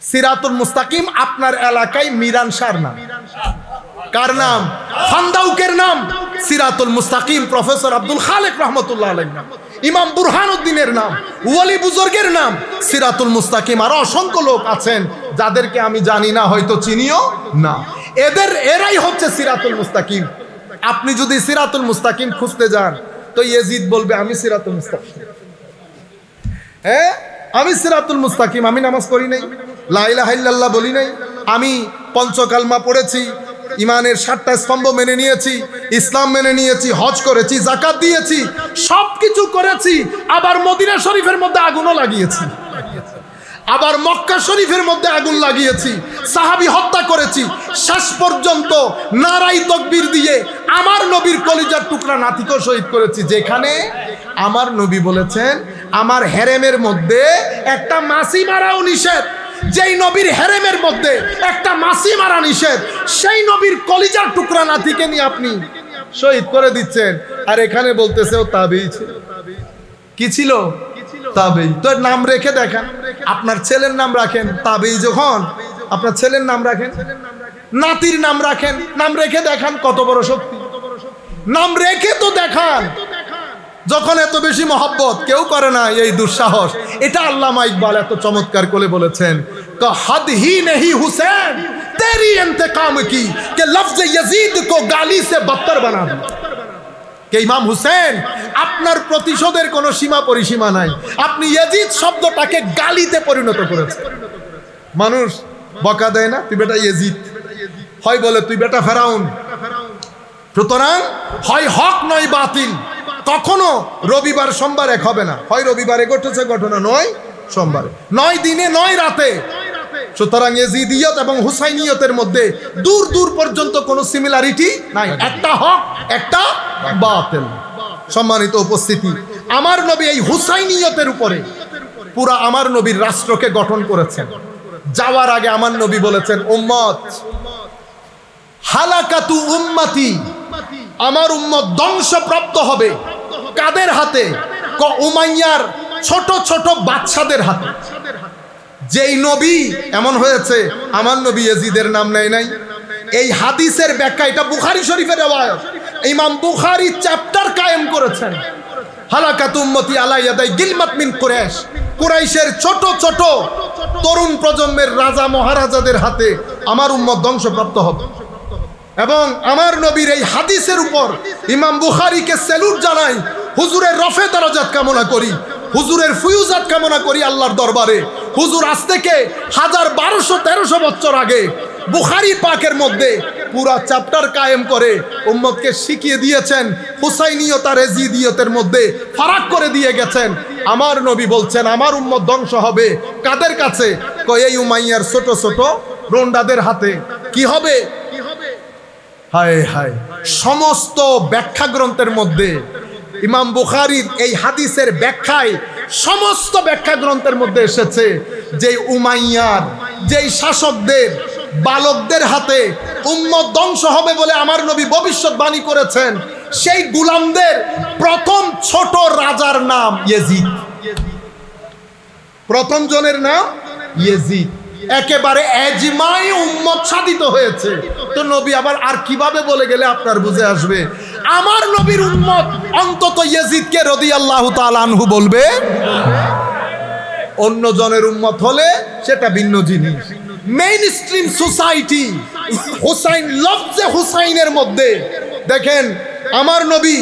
সিরাতুল মুস্তাকিম আপনার এলাকায় মিরান শাহর নাম। কার নাম? ফান্দাউকের নাম সিরাতুল মুস্তাকিম। প্রফেসর আব্দুল খালেক রহমতুল্লাহ আলাইহির নাম। ইমাম বুরহানুদ্দিনের নাম। ওয়ালি বুজুর্গের নাম সিরাতুল মুস্তাকিম। আর অসংখ্য লোক আছেন যাদেরকে আমি জানি না, হয়তো চিনিও না। এরাই হচ্ছে সিরাতুল মুস্তাকিম। আপনি যদি সিরাতুল মুস্তাকিম খুঁজতে যান তো ইয়াজিদ বলবে আমি সিরাতুল মুস্তাকিম। হ্যাঁ, আমি সিরাতুল মুস্তাকিম। আমি নামাজ পড়ি নাই, লা ইলাহা ইল্লাল্লাহ বলি নাই, আমি পঞ্চকালমা পড়েছি, ইমানের 7টা স্তম্ভ মেনে নিয়েছি, ইসলাম মেনে নিয়েছি, হজ করেছি, যাকাত দিয়েছি, সবকিছু করেছি। আবার মদিনা শরীফের মধ্যে আগুনও লাগিয়েছি, আবার মক্কা শরীফের মধ্যে আগুন লাগিয়েছি, সাহাবী হত্যা করেছি। শেষ পর্যন্ত নারাই তাকবীর দিয়ে আমার নবীর কলিজার টুকরা নাতিকেও শহীদ করেছি। যেখানে আমার নবী বলেছেন আমার হেরেমের মধ্যে একটা মাছি মারাও নিষেধ। যেই নবীর হেরেমের মধ্যে একটা মাছি মারা নিষেধ, সেই নবীর কলিজার টুকরা নাতিকে নিয়ে আপনি শহীদ করে দিচ্ছেন। আর এখানে বলতেছে ও তাবেঈ ছিল। কি ছিল? তাবেঈ। তো নাম রেখে দেখেন, আপনার ছেলের নাম রাখেন তাবেঈ। যখন আপনার ছেলের নাম রাখেন, নাতির নাম রাখেন, নাম রেখে দেখান কত বড় শক্তি। নাম রেখে তো দেখান। যখন এত বেশি মহব্বত কেউ করে না, এই দুঃসাহস। এটা আল্লামা ইকবাল এত চমৎকার করে বলেছেন, হদ হি নেহি হুসैन তেরি ইন্তেকাম কি কে লফজ ইয়াজিদ কো গালি সে বদতর বানা দিয়া। কে ইমাম হুসেন, আপনার প্রতিশোধের কোনো সীমা পরিসীমা নাই। আপনি ইয়াজিদ শব্দটাকে গালিতে পরিণত করেছেন। মানুষ বকা দেয় না, তুই বেটা ইয়াজিদ, হয় বলে তুই বেটা ফেরাউন। সুতরাং হয় হক নয় বাতিল। কখনো রবিবার সোমবার এক হবে না। হয় রবিবারে ঘটেছে ঘটনা, নয় সোমবারে, নয় দিনে নয় রাতে। সুতরাং ইয়াজিদিয়ত এবং হুসাইনিয়তের মধ্যে দূর দূর পর্যন্ত কোনো সিমিলারিটি নাই। একটা হক, একটা বাতিল। সম্মানিত উপস্থিতি, আমার নবী এই হুসাইনিয়তের উপরে পুরা আমার নবীর রাষ্ট্রকে গঠন করেছেন। যাওয়ার আগে আমার নবী বলেছেন উম্মত হালাকাতু উম্মতি, আমার উম্মত ধ্বংসপ্রাপ্ত হবে। কাদের হাতে? উমাইয়ার ছোট ছোট বাচ্চাদের হাতে। যেই নবী এমন হয়েছে, আমার নবী ইয়াজিদের নাম নেয় নাই। এই হাদিসের ব্যাখ্যা, এটা বুখারী শরীফের riwayat। ইমাম বুখারী চ্যাপ্টার কায়েম করেছেন হালাকাতু উম্মতি আলা ইয়াদাই গিলমাত মিন কুরাইশ। কুরাইশের ছোট ছোট তরুণ প্রজন্মের রাজা মহারাজাদের হাতে আমার উম্মত ধ্বংসপ্রাপ্ত হবে। এবং আমার নবীর এই হাদিসের উপর ইমাম বুখারীকে স্যালুট জানাই। হুজুরের রফে দারাজাত কামনা করি, হুজুরের ফুয়ুজাত কামনা করি আল্লাহর দরবারে। হুজুর আজ থেকে 1200-1300 বছর আগে বুখারী পাকের মধ্যে পুরা চ্যাপ্টার কায়েম করে উম্মতকে শিখিয়ে দিয়েছেন। হুসাইনিয়ত আর ইয়াজিদিয়তের মধ্যে ফারাক করে দিয়ে গেছেন। আমার নবী বলছেন আমার উম্মত ধ্বংস হবে কাদের কাছে? এই উমাইয়ার ছোট ছোট রোন্ডাদের হাতে। কি হবে? হায় হায়। সমস্ত ব্যাখ্যা গ্রন্থের মধ্যে ইমাম বুখারীর এই হাদিসের ব্যাখ্যায় সমস্ত ব্যাখ্যা গ্রন্থের মধ্যে এসেছে যে উমাইয়ার, যেই শাসকদের বালকদের হাতে উম্মত ধ্বংস হবে বলে আমার নবী ভবিষ্যৎবাণী করেছেন, সেই গোলামদের প্রথম ছোট রাজার নাম ইয়াজিদ। প্রথম জনের নাম ইয়াজিদ। একেবারে এজমাই উম্মত সাধিত হয়েছে। তো নবী আবার আর কিভাবে বলে গেলে আপনার বুঝে আসবে? আমার নবীর উম্মত অন্তত ইয়াজিদকে রাদিয়াল্লাহু তাআলা আনহু বলবে। অন্য জনের উম্মত হলে সেটা ভিন্ন জিনিস। মেইন স্ট্রিম সোসাইটি হুসাইন, লফজে হুসাইনের মধ্যে দেখেন আমার নবী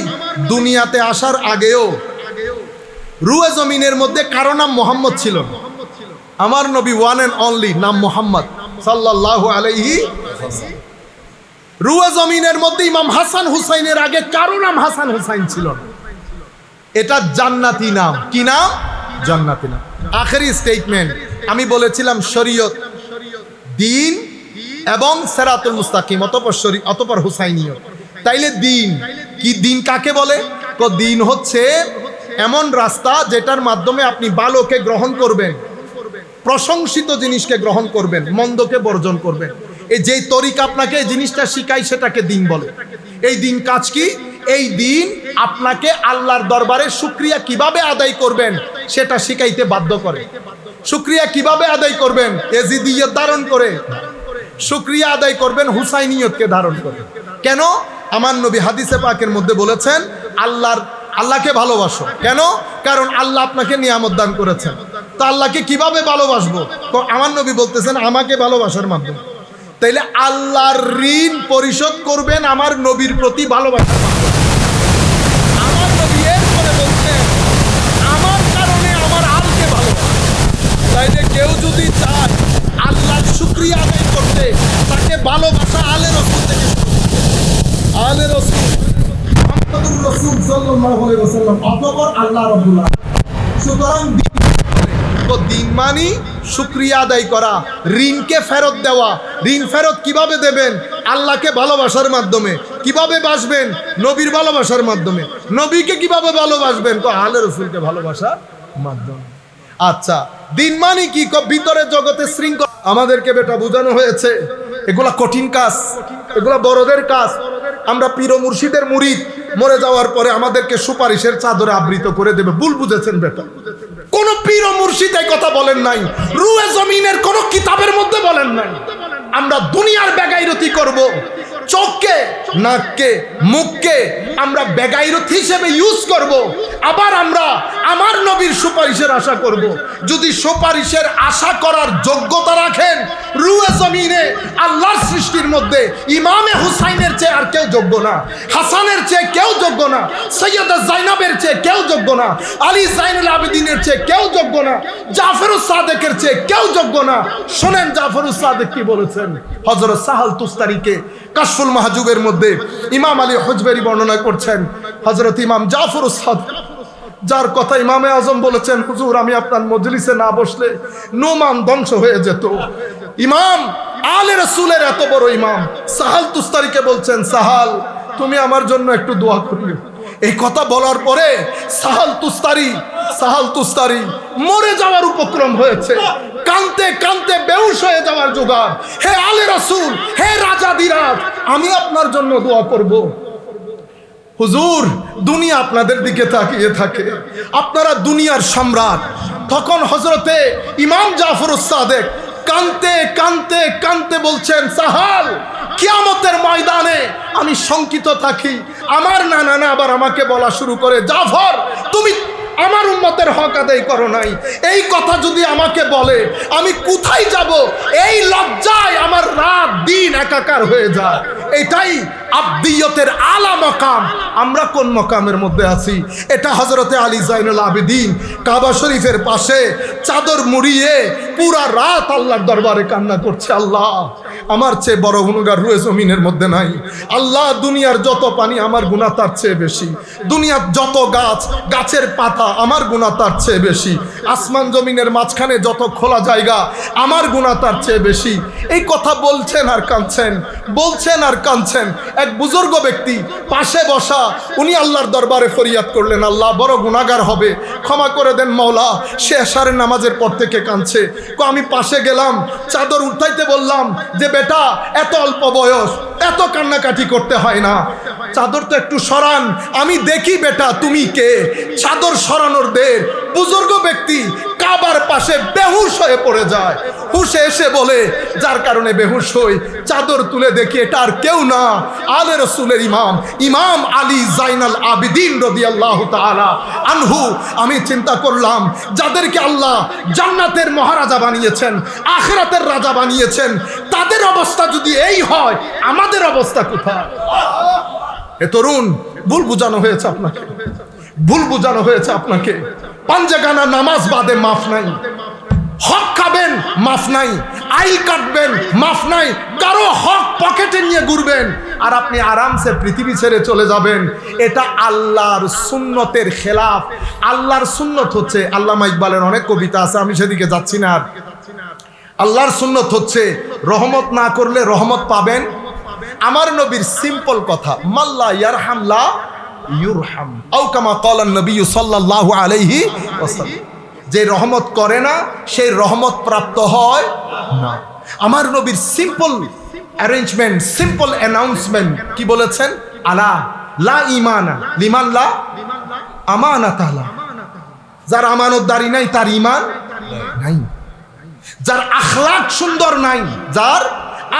দুনিয়াতে আসার আগেও রুয়ে জমিনের মধ্যে কারো নাম মোহাম্মদ ছিল না। আমার নবী ওয়ান এন্ড অনলি, নাম মুহাম্মদ সাল্লাল্লাহু আলাইহি। রুয়ে জমিনের মধ্যে ইমাম হাসান হুসাইনের আগে কারো নাম হাসান হুসাইন ছিল না। এটা জান্নাতি নাম। কি নাম? জান্নাতি নাম। আখেরি স্টেটমেন্ট আমি বলেছিলাম শরীয়ত, দ্বীন এবং সিরাতুল মুস্তাকিম, অতঃপর হুসাইনিয়ত। তাইলে দ্বীন কি? দ্বীন কাকে বলে? দ্বীন হচ্ছে এমন রাস্তা যেটার মাধ্যমে আপনি ভালোকে গ্রহণ করবেন, প্রশংসিত জিনিসকে গ্রহণ করবেন, মন্দকে বর্জন করবেন। এই যেই তরিকা আপনাকে এই জিনিসটা শিখায় সেটাকে দ্বীন বলে। এই দ্বীন কাজ কি? এই দ্বীন আপনাকে আল্লাহর দরবারে শুকরিয়া কিভাবে আদায় করবেন সেটা শিখাইতে বাধ্য করে। শুকরিয়া কিভাবে আদায় করবেন? এজিদিয়ত ধারণ করে। শুকরিয়া আদায় করবেন হুসাইনিয়তকে ধারণ করে। কেন? আমার নবী হাদিসে পাকের মধ্যে বলেছেন আল্লাহকে ভালোবাসো। কেন? কারণ আল্লাহ আপনাকে নিয়ামত দান করেছেন। তো আল্লাহকে কিভাবে ভালোবাসবো? তো আমার নবী বলতেছেন আমাকে ভালোবাসার মাধ্যমে। তাইলে আল্লাহর ঋণ পরিশোধ করবেন আমার নবীর প্রতি ভালোবাসার মাধ্যমে। আমার নবী এরপরে বলছেন আমার কারণে আমার আলকে ভালোবাসো। তাইলে কেউ যদি চায় আল্লাহর শুকরিয়া আদায় করতে, তাকে ভালোবাসা আলে রসুল থেকে শুরু করতে। আলে রসুল মুহাম্মদুর রাসূল সাল্লাল্লাহু আলাইহি ওয়াসাল্লাম অতঃপর আল্লাহ রাব্বুল আলামিন। সুতরাং দিন মানি শুকরিয়া আদায় করা, ঋণকে ফেরত দেওয়া। ঋণ ফেরত কিভাবে দেবেন? আল্লাহকে ভালোবাসার মাধ্যমে। কিভাবে বাসবেন? নবীর ভালোবাসার মাধ্যমে। নবীকে কিভাবে ভালোবাসবেন? তো আলে রসুলকে ভালোবাসার মাধ্যমে। আচ্ছা, দিন মানি কি? ভিতরে জগতে শৃঙ্খলা আমাদেরকে বেটা বোঝানো হয়েছে। এগুলা কঠিন কাজ, এগুলা বড়দের কাজ। আমরা পীর ও মুর্শিদের মুরিদ, মরে যাওয়ার পরে আমাদেরকে সুপারিশের চাদরে আবৃত করে দেবে। ভুল বুঝেছেন বেটা। কোন পীর ও মুর্শিদ এই কথা বলেন নাই, রুয়ে জমিনের কোন কিতাবের মধ্যে বলেন নাই। আমরা দুনিয়ার বেগাইরতি করব, চোখকে, নাককে, মুখকে আমরা বেগাইরত হিসেবে ইউজ করব। আবার আমরা আমার নবীর সুপারিশের আশা করব। যদি সুপারিশের আশা করার যোগ্যতা রাখেন, রুয়ে জমিনে আল্লাহর সৃষ্টির মধ্যে ইমামে হুসাইনের চেয়ে আর কেউ যোগ্য না, হাসানের চেয়ে কেউ যোগ্য না, সৈয়দা জাইনাবের চেয়ে কেউ যোগ্য না, আলী জাইনুল আবেদিনের চেয়ে কেউ যোগ্য না, জাফরুস সাদেকের চেয়ে কেউ যোগ্য না। শোনেন জাফরুস সাদেক কি বলেছেন। হযরত সাহাল তুস্তারিকে কাশফুল মাহজুবের মধ্যে ইমাম আলী হুজবেরি বর্ণনা করছেন। হযরত ইমাম জাফরুস সাদেক, যার কথা ইমামে আজম বলেছেন হুজুর আমি আপনার মজলিসে না বসলে নোমান ধ্বংস হয়ে যেত। ইমাম আলে রাসূলের এত বড় ইমাম সাহাল তুস্তারিকে বলছেন, সাহাল তুমি আমার জন্য একটু দোয়া করিও। এই কথা বলার পরে সাহাল তুস্তারি মরে যাওয়ার উপক্রম হয়েছে। কানতে কানতে বেহুশ হয়ে যাওয়ার জোগাড়। হে আলে রাসূল, হে রাজা দিরাজ, আমি আপনার জন্য দোয়া করব। হুজুর দুনিয়া আপনাদের দিকে তাকিয়ে থাকে, আপনারা দুনিয়ার সম্রাট। তখন হযরতে ইমাম জাফরুস সাদেক কানতে কানতে কানতে বলছেন, সাহাল কিয়ামতের ময়দানে আমি শঙ্কিত থাকি। আমার নানা আবার আমাকে বলা শুরু করে, জাফর তুমি আমার উম্মতের হক আদায় করো নাই। এই কথা যদি আমাকে বলে আমি কোথায় যাব? এই লজ্জায় আমার রাত দিন একাকার হয়ে যায়। এটাই আব্দিয়তের আলা মাকাম। আমরা কোন মাকামের মধ্যে আছি? এটা হযরতে আলী জাইনুল আবেদিন কাবা শরীফের পাশে চাদর মুড়িয়ে পুরা রাত আল্লাহর দরবারে কান্না করছে, আল্লাহ আমার চেয়ে বড় গুনাহগার রুয়ে জমিনের মধ্যে নাই। আল্লাহ দুনিয়ার যত পানি আমার গুনাহ তার চেয়ে বেশি, দুনিয়ার যত গাছের পাতা আমার গুনাহ তার চেয়ে বেশি, আসমান জমিনের মাঝখানে যত খোলা জায়গা আমার গুনাহ তার চেয়ে বেশি। এই কথা বলছেন আর কাঁদছেন, বলছেন আর কাঁদছেন। এক বুজুর্গ ব্যক্তি পাশে বসা, উনি আল্লাহর দরবারে ফরিয়াদ করলেন, আল্লাহ বড় গুনাহগার হবে, ক্ষমা করে দেন মাওলা। সে এশারের নামাজের পর থেকে কাঁদছে। আমি পাশে গেলাম, চাদর উঠাইতে বললাম যে বেটা এত অল্প বয়স, এত কান্নাকাটি করতে হয় না, চাদর তো একটু সরান, আমি দেখি বেটা তুমি কে। চাদর সরানোর দের বুজুর্গ ব্যক্তি কাবার পাশে বেহুশ হয়ে পড়ে যায়। হুশে এসে বলে, যার কারণে বেহুশ হই, চাদর তুলে দেখি এটা আর কেউ না, আলে রাসূলের ইমাম আলী জাইনুল আবেদিন রাদিয়াল্লাহু তাআলা আনহু। আমি চিন্তা করলাম, যাদেরকে আল্লাহ জান্নাতের মহারাজা বানিয়েছেন, আখিরাতের রাজা বানিয়েছেন, তাদের অবস্থা যদি এই হয়, আমাদের অবস্থা কোথায়? এ তরুণ, ভুল বুঝানো হয়েছে আপনাকে, ভুল বুঝানো হয়েছে আপনাকে। পাঞ্জাগানা নামাজ বাদে মাফ নাই, হক খাবেন মাফ নাই, আইল কাটবেন মাফ নাই, কারো হক পকেটে নিয়ে ঘুরবেন আর আপনি আরামসে পৃথিবী ছেড়ে চলে যাবেন। এটা আল্লাহর সুন্নতের খেলাফ। আল্লাহর সুন্নত হচ্ছে, আল্লামা ইকবালের অনেক কবিতা আছে, আমি সেদিকে যাচ্ছি না। আর আল্লাহর সুন্নত হচ্ছে রহমত না করলে রহমত পাবেন। আমার নবীর সিম্পল কথা, মাল্লা ইয়ারহাম লা ইউরহাম, আও কামা ক্বালান নবী সাল্লাল্লাহু আলাইহি ওয়াসাল্লাম। যে রহমত করে না সেই রহমত প্রাপ্ত হয় না। আমার নবীর সিম্পল অ্যারেঞ্জমেন্ট, সিম্পল অ্যানাউন্সমেন্ট কি বলেছেন? আলা লা ঈমানা লিমান লা আমানাতা লা। যার আমানতদারি নাই তার ঈমান নাই। যার আখলাক সুন্দর নাই, যার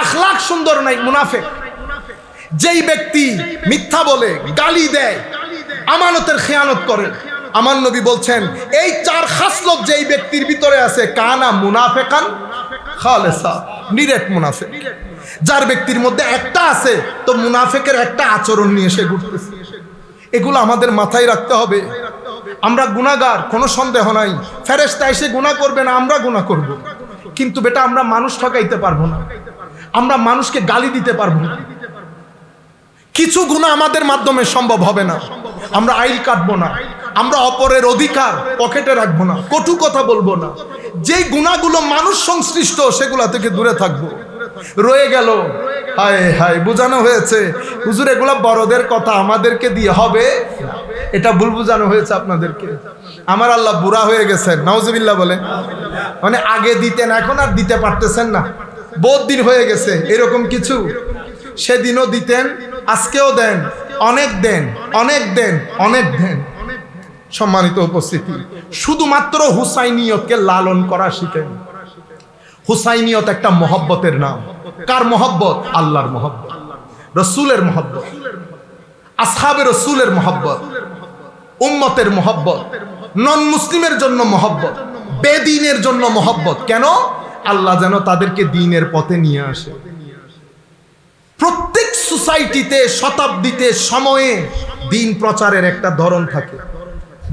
আখলাক সুন্দর নাই, মুনাফিক। যেই ব্যক্তি মিথ্যা বলে, গালি দেয়, আমানতের খেয়ানত করে, আমার নবী বলছেন এই চার খাসলত যেই ব্যক্তির ভিতরে আছে, কানা মুনাফিকান খালেসা, নিরেট মুনাফিক। যার ব্যক্তির মধ্যে একটা আছে, তো মুনাফিকের একটা আচরণ নিয়ে সে ঘুরতেছে। এগুলো আমাদের মাথায় রাখতে হবে। আমরা গুনাহগার, কোনো সন্দেহ নাই। ফেরেশতা এসে গুনাহ করবে না, আমরা গুনাহ করব। কিন্তু বেটা আমরা মানুষ ঠকাইতে পারবো না, আমরা মানুষকে গালি দিতে পারবো না। কিছু গুনাহ আমাদের মাধ্যমে সম্ভব হবে না। আমরা আইল কাটবো না, আমরা অপরের অধিকার পকেটে রাখবো না, কটু কথা বলবো না। যেই গুনাহগুলো মানুষ সংশ্লিষ্ট সেগুলা থেকে দূরে থাকবো। রয়ে গেল হায় হায়, বোঝানো হয়েছে হুজুর এগুলা বড়দের কথা, আমাদেরকে দিয়ে হবে, এটা ভুল বোঝানো হয়েছে আপনাদেরকে। আমার আল্লাহ বুড়া হয়ে গেছেন, নাউজুবিল্লাহ বলে, মানে আগে দিতেন এখন আর দিতে পারতেছেন না, বহুত দিন হয়ে গেছে এরকম কিছু। সেদিনও দিতেন, আজকেও দেন, অনেক দেন, অনেক দেন, অনেক দেন। সম্মানিত উপস্থিতি, শুধুমাত্র হুসাইনিয়তকে লালন করা শিখেন। হুসাইনিয়ত একটা মহব্বতের নাম। কার মহব্বত? আল্লাহর মহব্বত, রসুলের মহব্বত, আসহাবে রসুলের মহব্বত, উম্মতের মহব্বত, নন মুসলিমের জন্য মহব্বত, বেদিনের জন্য মহব্বত। কেন? আল্লাহ যেন তাদেরকে দ্বীনের পথে নিয়ে আসে। প্রত্যেক সোসাইটিতে, শতাব্দীতে, সময়ে দ্বীন প্রচারের একটা ধরন থাকে,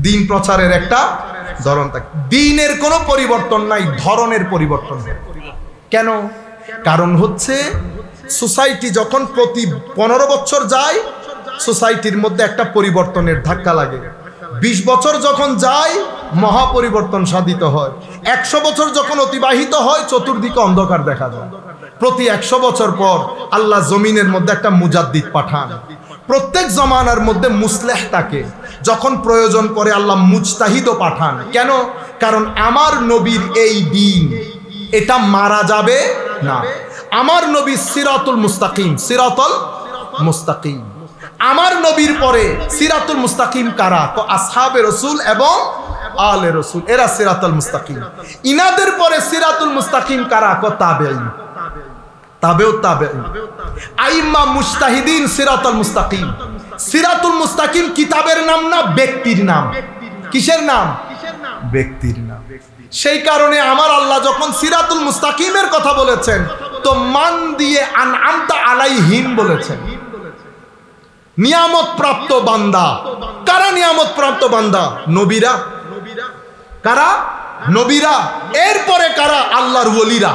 দ্বীন প্রচারের একটা ধরন থাকে। দ্বীনের কোনো পরিবর্তন নাই, ধরনের পরিবর্তন। কেন? কারণ হচ্ছে সোসাইটি যখন প্রতি 15 বছর যায়, সোসাইটির মধ্যে একটা পরিবর্তনের ধাক্কা লাগে। 20 বছর যখন যায়, মহা পরিবর্তন সাধিত হয়। 100 বছর যখন অতিবাহিত হয়, চতুর্দিকে অন্ধকার দেখা যায়। প্রতি 100 বছর পর আল্লাহ জমিনের মধ্যে একটা মুজাদ্দিদ পাঠান। প্রত্যেক জমানার মধ্যে মুসলেহ থাকে, যখন প্রয়োজন পড়ে আল্লাহ মুজতাহিদও পাঠান। কেন? কারণ আমার নবীর এই দ্বীন, এটা মারা যাবে না। আমার নবী সিরাতুল মুস্তাকিম, সিরাতুল মুস্তাকিম। আমার নবীর পরে সিরাতুল মুস্তাকিম কারা? তো আসহাবে রসুল এবং আলে রসুল, এরা সিরাতুল মুস্তাকিম। ইনাদের পরে সিরাতুল মুস্তাকিম কারা? তো তাবেঈন, তাবেউ তাবেঈন, আইম্মা মুজতাহিদিন। সিরাতুল মুস্তাকিম, সিরাতুল মুস্তাকিম কিতাবের নাম না, ব্যক্তির নাম। কিসের নাম? ব্যক্তির নাম। সেই কারণে আমার আল্লাহ যখন সিরাতুল মুস্তাকিমের কথা বলেছেন, তো মান দিয়ে আনআমতা আলাইহিম বলেছেন। নিয়ামত প্রাপ্ত বান্দা। কারা নিয়ামত প্রাপ্ত বান্দা? নবীরা। কারা? নবীরা। এরপরে কারা? আল্লাহর ওলিরা।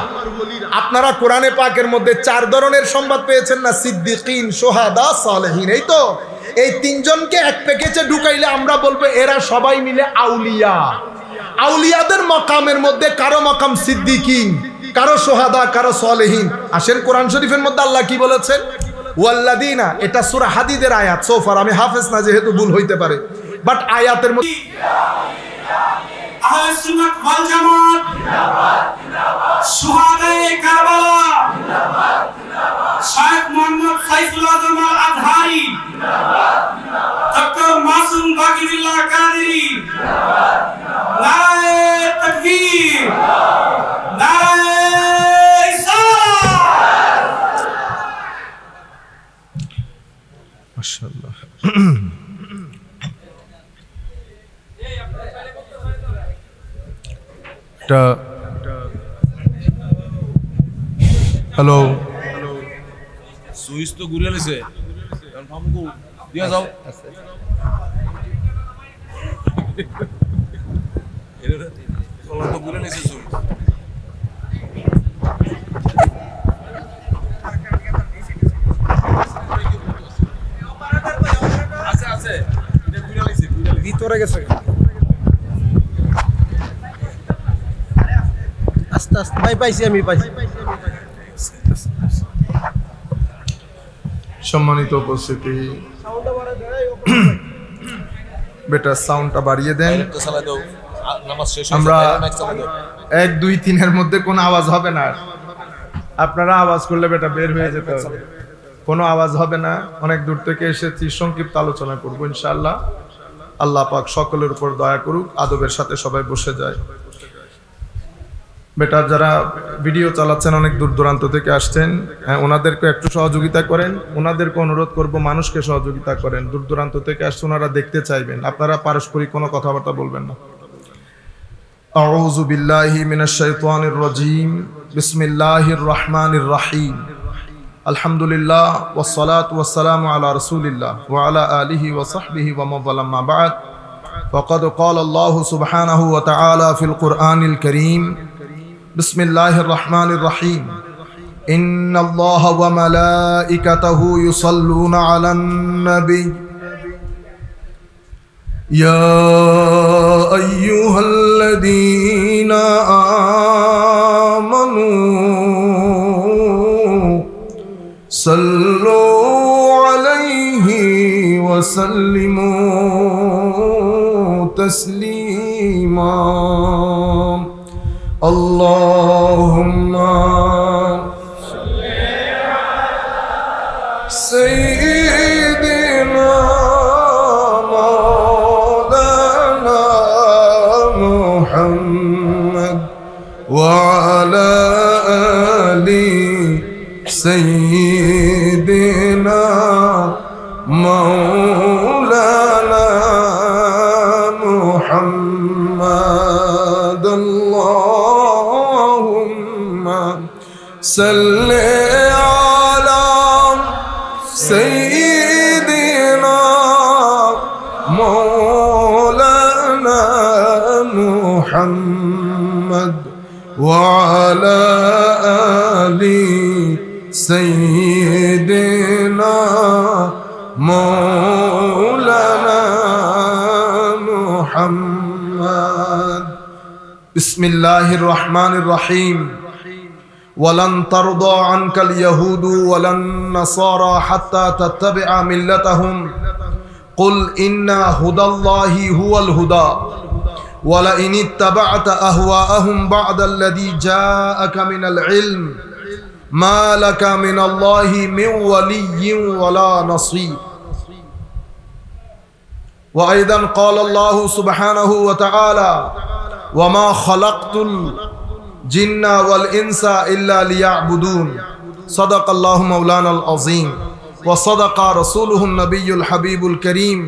আপনারা কোরআনে পাকের মধ্যে 4 ধরনের সংবাদ পেয়েছেন না? সিদ্দিকিন, সোহাদা, সালেহিন। এই তো এই 3 জনকে এক প্যাকেজে ঢুকাইলে আমরা বলবো এরা সবাই মিলে আউলিয়া। আউলিয়াদের মাকামের মধ্যে কারো মাকাম সিদ্দিকিন, কারো সোহাদা, কারো সালেহিন। আসেন কোরআন শরীফের মধ্যে আল্লাহ কি বলেছেন? ওয়াল্লাযিনা, এটা সূরা হাদীদের আয়াত। সোফার আমি হাফেজ না, যেহেতু ভুল হইতে পারে, বাট আয়াতের মধ্যে আহলে সুন্নাত ওয়াল জামাত জিন্দাবাদ, জিন্দাবাদ। শুহাদায়ে কারবালা জিন্দাবাদ, জিন্দাবাদ। শাইখ মুহাম্মদ সাইফুল আজম আল আজহারি জিন্দাবাদ, জিন্দাবাদ। ডক্টর মাসুম বাকিরুল্লাহ কাদেরী জিন্দাবাদ, জিন্দাবাদ। নারে তাকবীর, নারে ইসলাম। মাশাআল্লাহ। হ্যালো, সুইচ তো ঘুরে লেছে, ফামকু দিয়া যাও। এর তো ঘুরে লেছে সুইচ। আছে আছে, এটা ঘুরে লেছে, ভিতরে গেছে। আস্তে আস্তে ভাই, পাইছি আমি, পাইছি। সম্মানিত উপস্থিতি, বেটা সাউন্ডটা বাড়িয়ে দেন। একটা চালা দাও, নামাজ শেষ আমরা হয়েছে, চালা দাও। 1, 2, 3 মধ্যে কোনো আওয়াজ হবে না। আপনারা আওয়াজ করলে বেটা বের হয়ে যেতে হবে, কোনো আওয়াজ হবে না। অনেক দূর থেকে এসেছি, সংক্ষিপ্ত আলোচনা করবো ইনশাআল্লাহ। আল্লাহ পাক সকলের উপর দয়া করুক। আদবের সাথে সবাই বসে যায়। বেটা যারা ভিডিও চালাচ্ছেন অনেক দূর দূরান্ত থেকে আসছেন, ওনাদেরকে একটু সহযোগিতা করেন। ওনাদেরকে অনুরোধ করব মানুষকে সহযোগিতা করেন। দূর দূরান্ত থেকে আসছে, ওনারা দেখতে চাইবেন। আপনারা পারস্পরিক কোনো কথাবার্তা বলবেন না। আউযু বিল্লাহি মিনাশ শাইতানির রাজীম। বিসমিল্লাহির রহমানির রহিম। আলহামদুলিল্লাহ ওয়াসসালাতু ওয়াসসালামু আলা রাসূলিল্লাহ ওয়া আলা আলিহি ওয়া সাহবিহি ওয়া মান ওয়ালা, মা বা'দ। ফাকাদ ক্বালা আল্লাহু সুবহানাহু ওয়া তাআলা ফিল কুরআনিল কারীম। বিসমিল্লাহির রহমানির রহিম। ইন্নাল্লাহা ওয়া মালাইকাতাহু ইউসাল্লুনা আলান নবী ইয়া আইয়ুহাল্লাযীনা আমানু সাল্লু আলাইহি ওয়া সাল্লিমু তাসলিমা। আল্লাহুম্মা সাল্লি আলা সাইয়্যিদিনা মাওলানা মুহাম্মদ ওয়া আলা আলি সাইয়্যিদিনা মাওলানা মুহাম্মদ। আল্লাহুম্মা সাল্লি আলা সাইয়্যিদিনা মাওলানা মুহাম্মদ ওয়া আলা আলি সাইয়্যিদিনা মাওলানা মুহাম্মদ। বিসমিল্লাহির রহমানির রহিম। ওয়ালান তারদা আনকাল ইয়াহুদু ওয়ালান নাসারা হাত্তা তাত্তাবিআ মিল্লাতাহুম কুল ইন্না হুদাল্লাহি হুয়াল হুদা ওয়ালা ইন ইত্তাবা'তা আহওয়াআহুম বা'দাল্লাযী জাআকা মিনাল ইলম মা লাকা মিনাল্লাহি মিন ওয়ালিয়্যিন ওয়ালা নাসীর। ওয়া আইদান ক্বালা আল্লাহু সুবহানাহু ওয়া তাআলা ওয়া মা খালাকতুল জিন্না ওয়াল ইনসা ইল্লা লিয়াবুদুন। সাদাকাল্লাহু মাওলানাল আযীম ওয়া সাদাকা রাসূলুহুন নবিয়্যুল হাবিবুল কারীম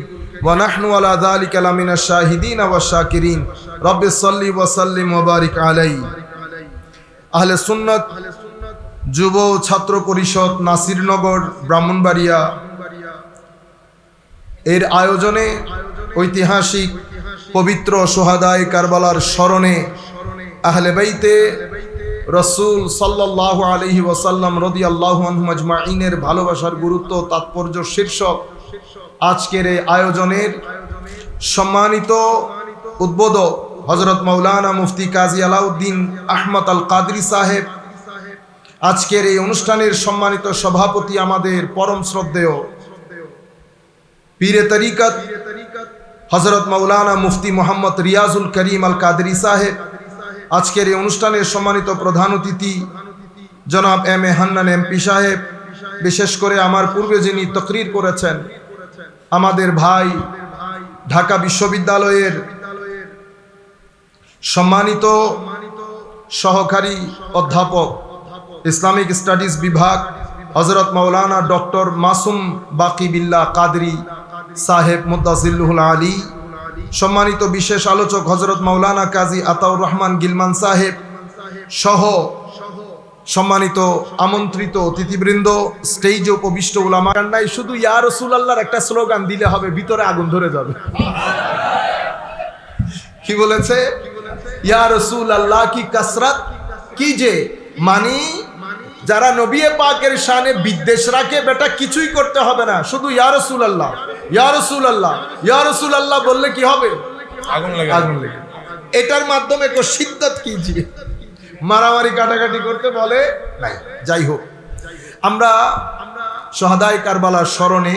ওয়া নাহনু আলা যালিকা লামিনাশ শাহিদিন ওয়াশ শাকিরিন। রাব্বিস সাল্লি ওয়া সাল্লিম ওয়া বারিক আলাইহি। আহলে সুন্নাত যুব ছাত্র পরিষদ নাসিরনগর ব্রাহ্মণবাড়িয়া এর আয়োজনে ঐতিহাসিক পবিত্র সোহাদায়ে কারবালার স্মরণে আহলে বাইতে রাসূল সাল্লাল্লাহু আলাইহি ওয়াসাল্লাম রাদিয়াল্লাহু আনহুম আজমাইনের ভালোবাসার গুরুত্ব তাৎপর্য শীর্ষক আজকের এই আয়োজনের সম্মানিত উদ্বোধক হযরত মাওলানা মুফতি কাজী আলাউদ্দিন আহমদ আল কাদরি সাহেব, আজকের এই অনুষ্ঠানের সম্মানিত সভাপতি আমাদের পরম শ্রদ্ধেয় পীরে তরিকত হযরত মাওলানা মুফতি মোহাম্মদ রিয়াজুল করিম আল কাদরি সাহেব, আজকের এই অনুষ্ঠানের সম্মানিত প্রধান অতিথি জনাব এম এ হান্নান এমপি সাহেব, বিশেষ করে আমার পূর্বে যিনি তকরির করেছেন আমাদের ভাই ঢাকা বিশ্ববিদ্যালয়ের সম্মানিত সহকারী অধ্যাপক ইসলামিক স্টাডিজ বিভাগ হযরত মাওলানা ডক্টর মাসুম বাকি বিল্লাহ কাদরি সাহেব মুদ্দাসিল্লুহুল আলী, সম্মানিত বিশেষ আলোচক হযরত মাওলানা কাজী আতাউর রহমান গিলমান সাহেব সহ সম্মানিত আমন্ত্রিত অতিথিবৃন্দ, স্টেজে উপবিষ্ট উলামা। কান্নাই শুধু ইয়া রাসূলুল্লাহর একটা স্লোগান দিলে হবে, ভিতরে আগুন ধরে যাবে। কি বলেছে? ইয়া রাসূলুল্লাহ কি কাসরাত কিজে, মানে যারা নবী পাকের শানে বিদ্বেষ রাখে বেটা কিছুই করতে হবে না, শুধু ইয়া রাসূলুল্লাহ ইয়া রাসূলুল্লাহ ইয়া রাসূলুল্লাহ বললে কি হবে? আগুন লাগে। আগুন লাগে। এটার মাধ্যমে কো শিদ্দত কিজিয়ে, মারামারি কাটাকাটি করতে বলে নাই। যাই হোক, আমরা সোহাদায়ে কারবালার স্মরণে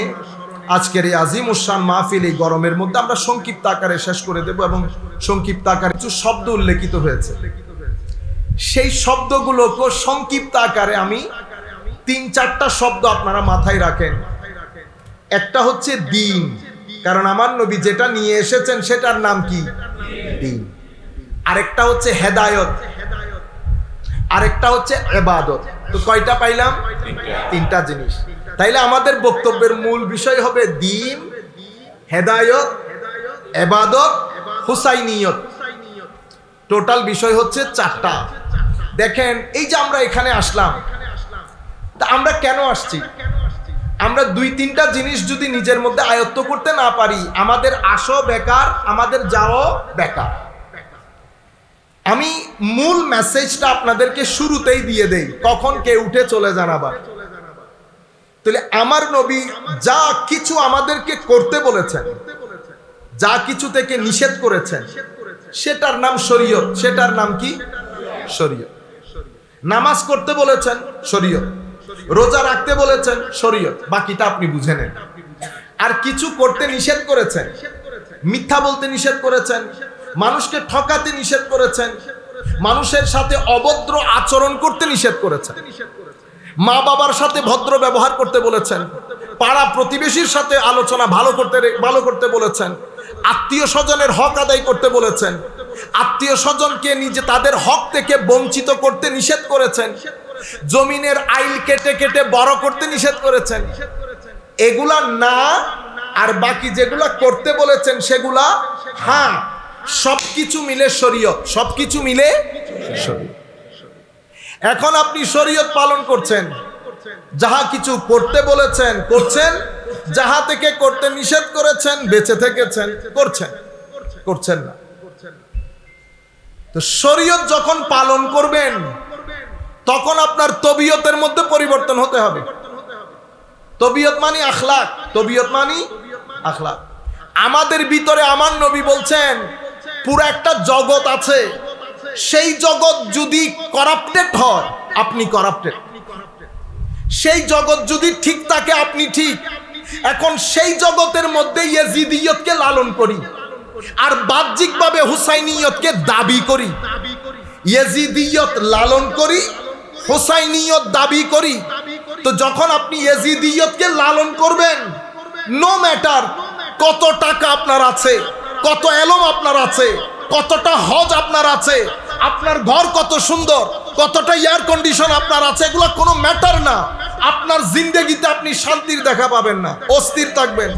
আজকের এই আজিম উশান মাহফিল এই গরমের মধ্যে আমরা সংক্ষিপ্ত আকারে শেষ করে দেব এবং সংক্ষিপ্ত আকারে কিছু শব্দ উল্লেখিত হয়েছে। সেই শব্দগুলোকে সংক্ষিপ্ত আকারে আমি ৩-৪টা শব্দ আপনারা মাথায় রাখেন। একটা হচ্ছে দ্বীন, কারণ আমার নবী যেটা নিয়ে এসেছেন সেটার নাম কি? দ্বীন। আরেকটা হচ্ছে হেদায়েত, আরেকটা হচ্ছে ইবাদত। তো কয়টা পাইলাম? তিনটা জিনিস। তাইলে আমাদের বক্তব্যের মূল বিষয় হবে দ্বীন, হেদায়েত, ইবাদত, হুসাইনিয়ত। টোটাল বিষয় হচ্ছে চারটা। দেখেন এই যে আমরা এখানে আসলাম, তা আমরা কেন আসছি? আমরা দুই তিনটা জিনিস যদি নিজের মধ্যে আয়ত্ত করতে না পারি, আমাদের আসো বেকার, আমাদের যাও বেকার। আমি মূল মেসেজটা আপনাদেরকে শুরুতেই দিয়ে দেই, কখন কে উঠে চলে যান আবার। তাহলে আমার নবী যা কিছু আমাদেরকে করতে বলেছেন, যা কিছু থেকে নিষেধ করেছেন, সেটার নাম শরীয়ত। সেটার নাম কি? শরীয়ত। নামাজ করতে বলেছেন, শরীয়ত। রোজা রাখতে বলেছেন, শরীয়ত। বাকিটা আপনি বুঝে নেন। আর কিছু করতে নিষেধ করেছেন, মিথ্যা বলতে নিষেধ করেছেন, মানুষকে ঠকাতে নিষেধ করেছেন, মানুষের সাথে অভদ্র আচরণ করতে নিষেধ করেছেন, মা বাবার সাথে ভদ্র ব্যবহার করতে বলেছেন, পাড়া প্রতিবেশীর সাথে আলোচনা ভালো করতে বলেছেন, আত্মীয় স্বজনের হক আদায় করতে বলেছেন, আত্মীয় স্বজনকে নিজে তাদের হক থেকে বঞ্চিত করতে নিষেধ করেছেন, জমিনের আইল কেটে কেটে বড় করতে নিষেধ করেছেন। এগুলা না, আর বাকি যেগুলা করতে বলেছেন সেগুলা হ্যাঁ, সবকিছু মিলে শরীয়ত। সবকিছু মিলে শরীয়ত। এখন আপনি শরীয়ত পালন করছেন, যাহা কিছু করতে বলেছেন করছেন, যাহা থেকে করতে নিষেধ করেছেন বেঁচে থেকেছেন, করছেন না। তো শরীয়ত যখন পালন করবেন, তখন আপনার তবিয়তের মধ্যে পরিবর্তন হতে হবে। তবিয়ত মানে আখলাক, তবিয়ত মানে আখলাক। আমাদের ভিতরে আমার নবী বলছেন পুরো একটা জগৎ আছে, সেই জগৎ যদি করাপ্টেড হয়, আপনি করাপ্টেড। সেই জগৎ যদি ঠিক থাকে, আপনি ঠিক। এখন সেই জগতের মধ্যে ইয়েজিদিয়তকে লালন করি, আর বাহ্যিকভাবে হুসাইনিয়তকে দাবি করি। ইয়েজিদিয়ত লালন করি, হুসাইনিয়ত দাবি করি। তো যখন আপনি ইয়েজিদিয়তকে লালন করবেন, নো ম্যাটার কত টাকা আপনার আছে, কত এলম আপনার আছে, কতটা হজ আপনার আছে, আপনার ঘর কত সুন্দর, কতটা এয়ার কন্ডিশন আপনার আছে, এগুলো কোনো ম্যাটার না। আপনার জিন্দেগিতে আপনি শান্তির দেখা পাবেন না, অস্থির থাকবেন,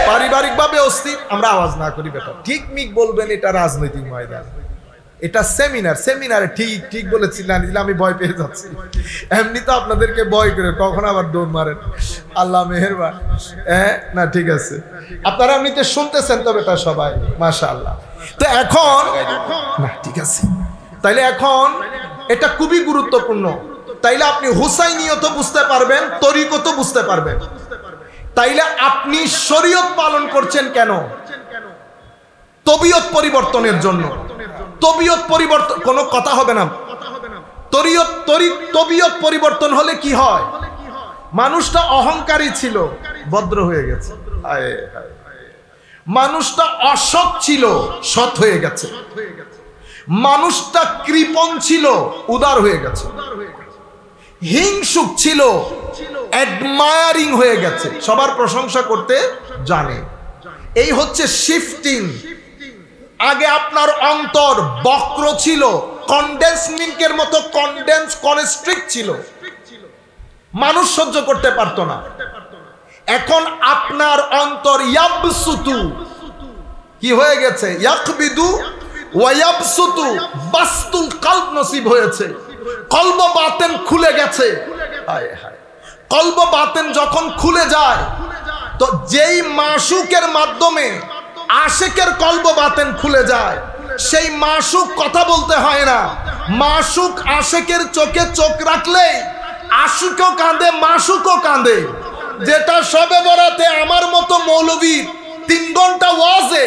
পারিবারিকভাবে অস্থির। আমরা আওয়াজ না করি বেটা, ঠিক মিক বলবেন। এটা রাজনৈতিক ময়দান, এটা সেমিনারে ঠিক ঠিক বলেছি না, আমি ভয় পেয়ে যাচ্ছি। এমনি তো আপনাদেরকে ভয় করে, কখন আবার দৌড় মারেন। আল্লাহ মেহেরবান। হ্যাঁ না, ঠিক আছে, আপনারা এমনিতে শুনতেছেন তো বেটা সবাই, মাশাআল্লাহ। তো এখন না, ঠিক আছে, তাইলে এখন এটা খুবই গুরুত্বপূর্ণ। তাইলে আপনি হুসাইনিয়ত বুঝতে পারবেন, তরিকত বুঝতে পারবেন। তাইলে আপনি শরীয়ত পালন করছেন কেন? তবিয়ত পরিবর্তনের জন্য। তবিয়ত পরিবর্তন, কোনো কথা হবে না। তবিয়ত পরিবর্তন হলে কি হয়? মানুষটা অহংকারী ছিল, ভদ্র হয়ে গেছে। মানুষটা অসৎ ছিল, সৎ হয়ে গেছে। মানুষটা কৃপণ ছিল, উদার হয়ে গেছে। হিংসুক ছিল, অ্যাডমায়ারিং হয়ে গেছে, সবার প্রশংসা করতে জানে। এই হচ্ছে শিফটিং। আগে আপনার অন্তর বক্র ছিল, কনডেন্স মিল্কের মতো কনস্ট্রিক্ট ছিল, মানুষ সহ্য করতে পারতো না। এখন আপনার অন্তর ইয়াবসুতু কি হয়ে গেছে? ইয়াকবিদু ওয়া ইয়াবসুতু, বাস্তুল কলব নসিব হয়েছে। কলব বাতেন খুলে গেছে। হায় হায়, কলব বাতেন যখন খুলে যায়, তো যেই মাশুকের মাধ্যমে আশেকের কলব বাতেন খুলে যায়, সেই মাশুক কথা বলতে হয় না। মাশুক আশেকের চোখে চোখ রাখলে আশুকও কাঁদে, মাশুকও কাঁদে। যেটা সবে বরাতে আমার মতো মৌলবী 3 ঘন্টা ওয়াজে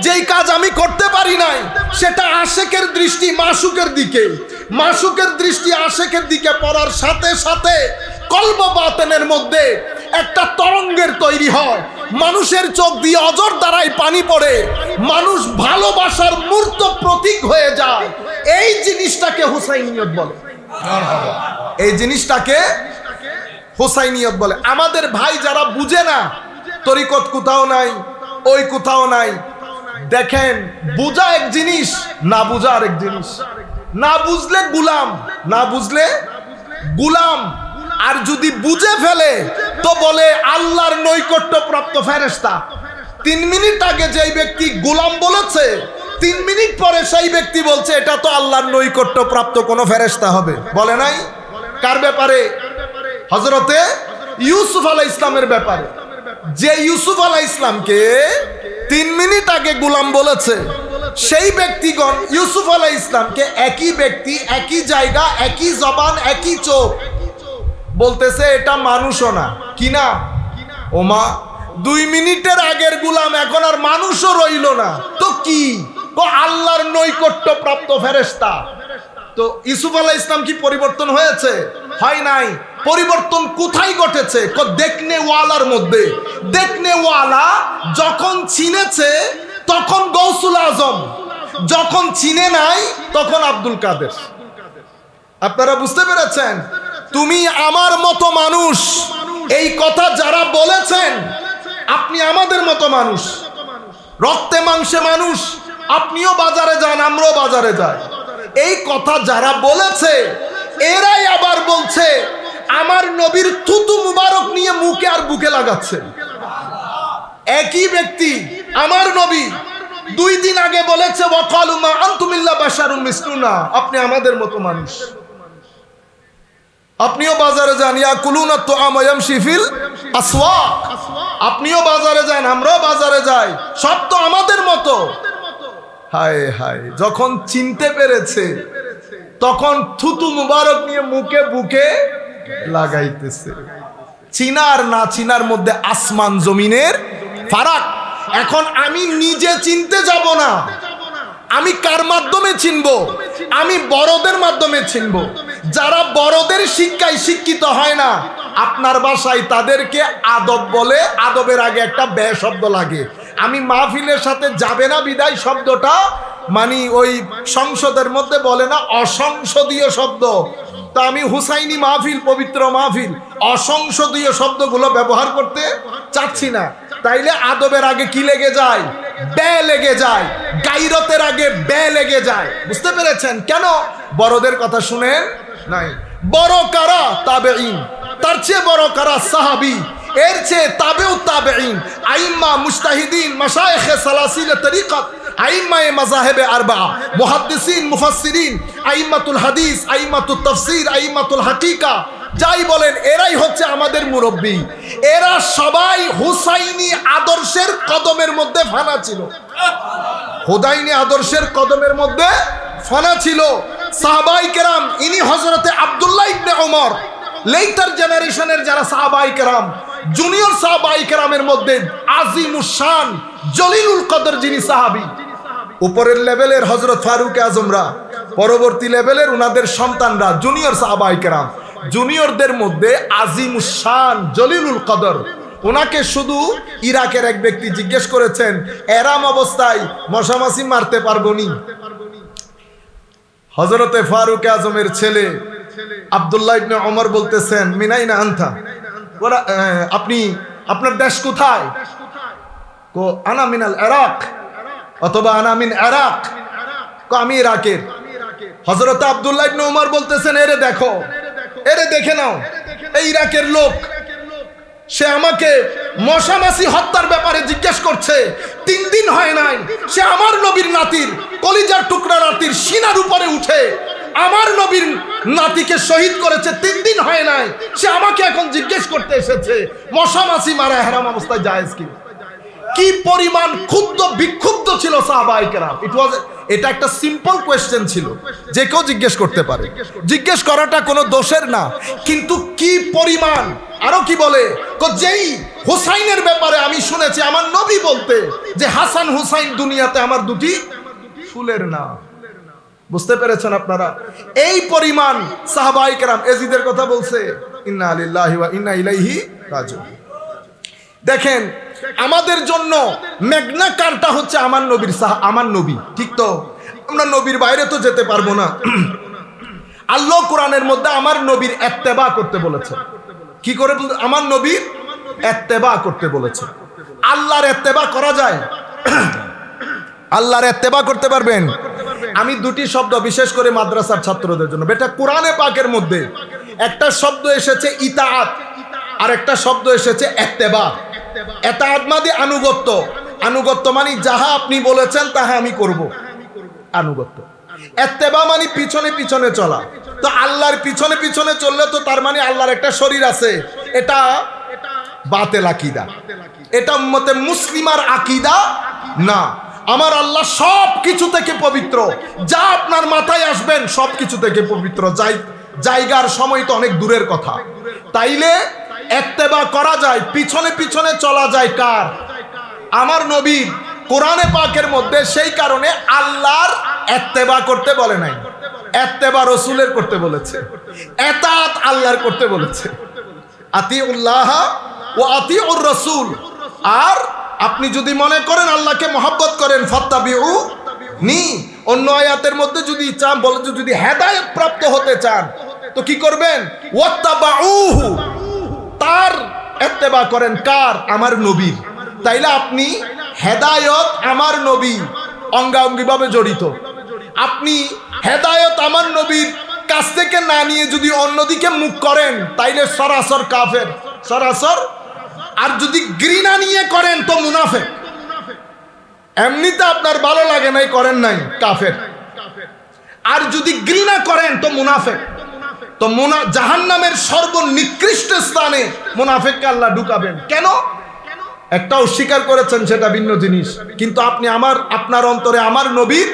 যেই কাজ আমি করতে পারি নাই, সেটা আশেকের দৃষ্টি মাশুকের দিকে, মাশুকের দৃষ্টি আশেকের দিকে পড়ার সাথে সাথে কলব বাতেনের মধ্যে একটা তরঙ্গের তৈরি হয়। মানুষের চোখ দিয়ে অজর দ্বারাই পানি পড়ে, মানুষ ভালোবাসার মূর্ত প্রতীক হয়ে যায়। এই জিনিসটাকে হুসাইনিয়ত বলে। এই জিনিসটাকে হুসাইনিয়ত বলে। আমাদের ভাই যারা বুঝে না, তরিকত কোথাও নাই, ওই কোথাও নাই, দেখেন বুঝা এক জিনিস, না বুঝা আরেক জিনিস। না বুঝলে গুলাম, না বুঝলে গুলাম। আর যদি বুঝে ফেলে তো বলে আল্লাহর নৈকট্য প্রাপ্ত ফেরেশতা। 3 মিনিট আগে যেই ব্যক্তি গোলাম বলেছে, 3 মিনিট পরে সেই ব্যক্তি বলছে এটা তো আল্লাহর নৈকট্য প্রাপ্ত কোন ফেরেশতা হবে। বলে নাই? কার ব্যাপারে? হযরতে ইউসুফ আলাইহিস ইসলামের ব্যাপারে। যে ইউসুফ আলাইহিস ইসলামকে 3 মিনিট আগে গোলাম বলেছে, সেই ব্যক্তিগণ ইউসুফ আলাইহিস ইসলামকে একই ব্যক্তি, একই জায়গা, একই জবান, একই চোখ বলতেছে এটা মানুষও না। কি না? ওমা 2 মিনিটের আগের গোলাম এখন আর মানুষও রইল না, তো কি? তো আল্লাহর নৈকট্য প্রাপ্ত ফেরেশতা। তো ইউসুফ আলাইহিস ইসলাম কি পরিবর্তন হয়েছে? হয় নাই। পরিবর্তন কোথায় ঘটেছে? দেখনে ওয়ালার মধ্যে। দেখনে ওয়ালা যখন চিনেছে তখন গৌসুল আজম, যখন চিনে নাই তখন আব্দুল কাদের। আপনারা বুঝতে পেরেছেন? তুমি আমার মতো মানুষ, এই কথা যারা বলেছেন, আপনি আমাদের মতো মানুষ, রক্তে মাংসে মানুষ, আপনিও বাজারে যান, আমরাও বাজারে যাই। এই কথা যারা বলেছে এরাই আবার বলছে আমার নবীর থুতু মুবারক নিয়ে মুখে আর বুকে লাগাচ্ছে। একই ব্যক্তি আমার নবী 2 দিন আগে বলেছে ওয়াকালু মা আনতুম ইল্লা বাশারুম মিসলুনা, আপনি আমাদের মতো মানুষ। আপনিও বাজারে যান, ইয়াকুলুনা তুআম ওয়া ইয়ামশি ফিল আসওয়াক, আপনিও বাজারে যান, আমরাও বাজারে যাই, সব তো আমাদের মতো। হায় হায়, যখন চিনতে পেরেছে তখন থুতু মুবারক নিয়ে মুখে বুকে লাগাইতেছে। চিনার না চিনার মধ্যে আসমান জমিনের ফারাক। এখন আমি নিজে চিনতে যাব না, আমি কার মাধ্যমে চিনবো? আমি বড়দের মাধ্যমে চিনবো। যারা বড়দের শিক্ষায় শিক্ষিত হয় না, আপনার বাসায় তাদেরকে আদব বলে, আদবের আগে একটা বে শব্দ লাগে। আমি মাহফিলের সাথে যাবে না বিদায় শব্দটা মানে ওই সংসদের মধ্যে বলে না অসংসদীয় শব্দ, তা আমি হুসাইনি মাহফিল, পবিত্র মাহফিল, অসংসদীয় শব্দগুলো ব্যবহার করতে চাচ্ছি না। তাইলে আদবের আগে কি লেগে যায়? বে লেগে যায়। গাইরতের আগে বে লেগে যায়। বুঝতে পেরেছেন? কেন? বড়দের কথা শুনেন নাই। বড় কারা? তাবেঈন। তার চেয়ে বড় কারা? সাহাবী। এর চেয়ে তাবেউ তাবেঈন, আইম্মা, মুজতাহিদিন, মাশায়েখে সালাসিলে তরিকত, আইম্মায়ে মাযাহিবে আরবা, মুহাদ্দিসিন, মুফাসসিরিন, আইম্মাতুল হাদিস, আইম্মাতুত তাফসীর, আইম্মাতুল হাকিকা, যাই বলেন এরাই হচ্ছে আমাদের মুরব্বী। এরা সবাই হুসাইনি আদর্শের কদমের মধ্যে ফানা ছিল। হুদাইনি আদর্শের কদমের মধ্যে ফানা ছিল। সাহাবায়ে কেরাম, ইনি হযরতে আব্দুল্লাহ ইবনে ওমর, লেটার জেনারেশনের যারা সাহাবায়ে কেরাম, জুনিয়র সাহাবায়ে কেরামের মধ্যে আজিমুস শান, জলিলুল কদর যিনি সাহাবী, উপরের লেভেলের হযরত ফারুক আজমরা, পরবর্তী লেভেলের উনাদের সন্তানরা জুনিয়র সাহাবায়ে কেরাম। জুনিয়রদের মধ্যে আজিমুস শান, জলিলুল কদর, ওনাকে শুধু ইরাকের এক ব্যক্তি জিজ্ঞেস করেছেন এরাম অবস্থায় মশামাছি মারতে পারবো নি? হযরতে ফারুক আজমের ছেলে আব্দুল্লাহ ইবনে ওমর বলতেছেন মিনাইনা আনতা, ওরা আপনি, আপনার দেশ কোথায়? কো আনা মিনাল ইরাক, অথবা আনা মিন ইরাক, কো আমি ইরাকের। হযরত আব্দুল্লাহ ইবনে ওমর বলতেছেন এরে দেখো, এরে দেখে নাও, এই ইরাকের লোক, সে আমাকে মশামাছি হত্যার ব্যাপারে জিজ্ঞেস করছে। 3 দিন হয় নাই সে আমার নবীর নাতির, কলিজার টুকরা নাতির সিনার উপরে উঠে আমার নবীর নাতিকে শহীদ করেছে। 3 দিন হয় নাই সে আমাকে এখন জিজ্ঞেস করতে এসেছে মশামাছি মারা হারাম অবস্থায় জায়েজ কি? কি পরিমাণ ক্ষুব্ধ বিক্ষুব্ধ ছিল সাহাবায়ে কেরাম। এটা একটা সিম্পল কোয়েশ্চেন ছিল, যে কেউ জিজ্ঞেস করতে পারে, জিজ্ঞেস করাটা কোনো দোষের না, কিন্তু কি পরিমাণ। আরো কি বলে, যেই হুসাইনের ব্যাপারে আমি শুনেছি আমার নবী বলতে যে হাসান হুসাইন দুনিয়াতে আমার 2টি ফুলের নাম। বুঝতে পেরেছেন আপনারা? এই পরিমাণ সাহাবায়ে কেরাম। এজিদের কথা বলছে ইন্না লিল্লাহি ওয়া ইন্না ইলাইহি রাজিউন। দেখেন, আমাদের জন্য ম্যাগনা কার্টা হচ্ছে আমার নবীর, আমার নবী, ঠিক তো? আমরা নবীর বাইরে তো যেতে পারবো না। আল্লাহ কোরআনের মধ্যে আমার নবীর ইত্তেবা করতে বলেছে। কি করে? আমার নবীর ইত্তেবা করতে বলেছে। আল্লাহর ইত্তেবা করা যায়? আল্লাহর ইত্তেবা করতে পারবেন? আমি দুটি শব্দ বিশেষ করে মাদ্রাসার ছাত্রদের জন্য, বেটা কোরআনে পাকের মধ্যে একটা শব্দ এসেছে ইতাআত, আর একটা শব্দ এসেছে ইত্তেবা। ইতাআত মানে আনুগত্য, আনুগত্য মানে যাহা আপনি বলেছেন তাহা আমি করব, আনুগত্য। ইত্তেবা মানে পিছনে পিছনে চলা। তো আল্লাহর পিছনে পিছনে চললে তো তার মানে আল্লাহর একটা শরীর আছে, এটা বাতিল আকীদা, এটা উম্মতে মুসলিমার আকীদা না। আমার আল্লাহ সব কিছু থেকে পবিত্র, যা আপনার মাথায় আসবেন সব কিছু থেকে পবিত্র। জায়গার সময় তো অনেক দূরের কথা। তাইলে ইত্তেবা করা যায়, পিছনে পিছনে চলা যায় কার? আমার নবী। কোরআনে পাকের মধ্যে সেই কারণে আল্লাহর ইত্তেবা করতে বলে নাই, ইত্তেবা রাসূলের করতে বলেছে, ইতাআত আল্লাহর করতে বলেছে। আতিউল্লাহ ওয়া আতিউর রাসূল। আর আপনি যদি মনে করেন আল্লাহকে মহব্বত করেন, ফাত্তাবিউ নি, অন্য আয়াতের মধ্যে যদি চান বলে যদি হেদায়েত প্রাপ্ত হতে চান তো কি করবেন? ওয়াত্তাবাউহু, তার ইত্তেবা করেন। কার? আমার নবীর। তাইলে আপনি হেদায়েত আমার নবী অঙ্গাঙ্গিভাবে জড়িত। আপনি হেদায়েত আমার নবীর কাছ থেকে না নিয়ে যদি অন্যদিকে মুখ করেন তাইলে সরাসর কাফের, সরাসর। আর যদি ঘৃণা নিয়ে করেন তো মুনাফিক। এমনিতে আপনার ভালো লাগে নাই, করেন নাই, কাফের। আর যদি ঘৃণা করেন তো মুনাফিক। তো জাহান্নামের সর্বনিকৃষ্ট স্থানে মুনাফিককে আল্লাহ ঢুকাবেন কেন? একটা অস্বীকার করেছেন, সেটা ভিন্ন জিনিস, কিন্তু আপনি আপনার অন্তরে আমার নবীর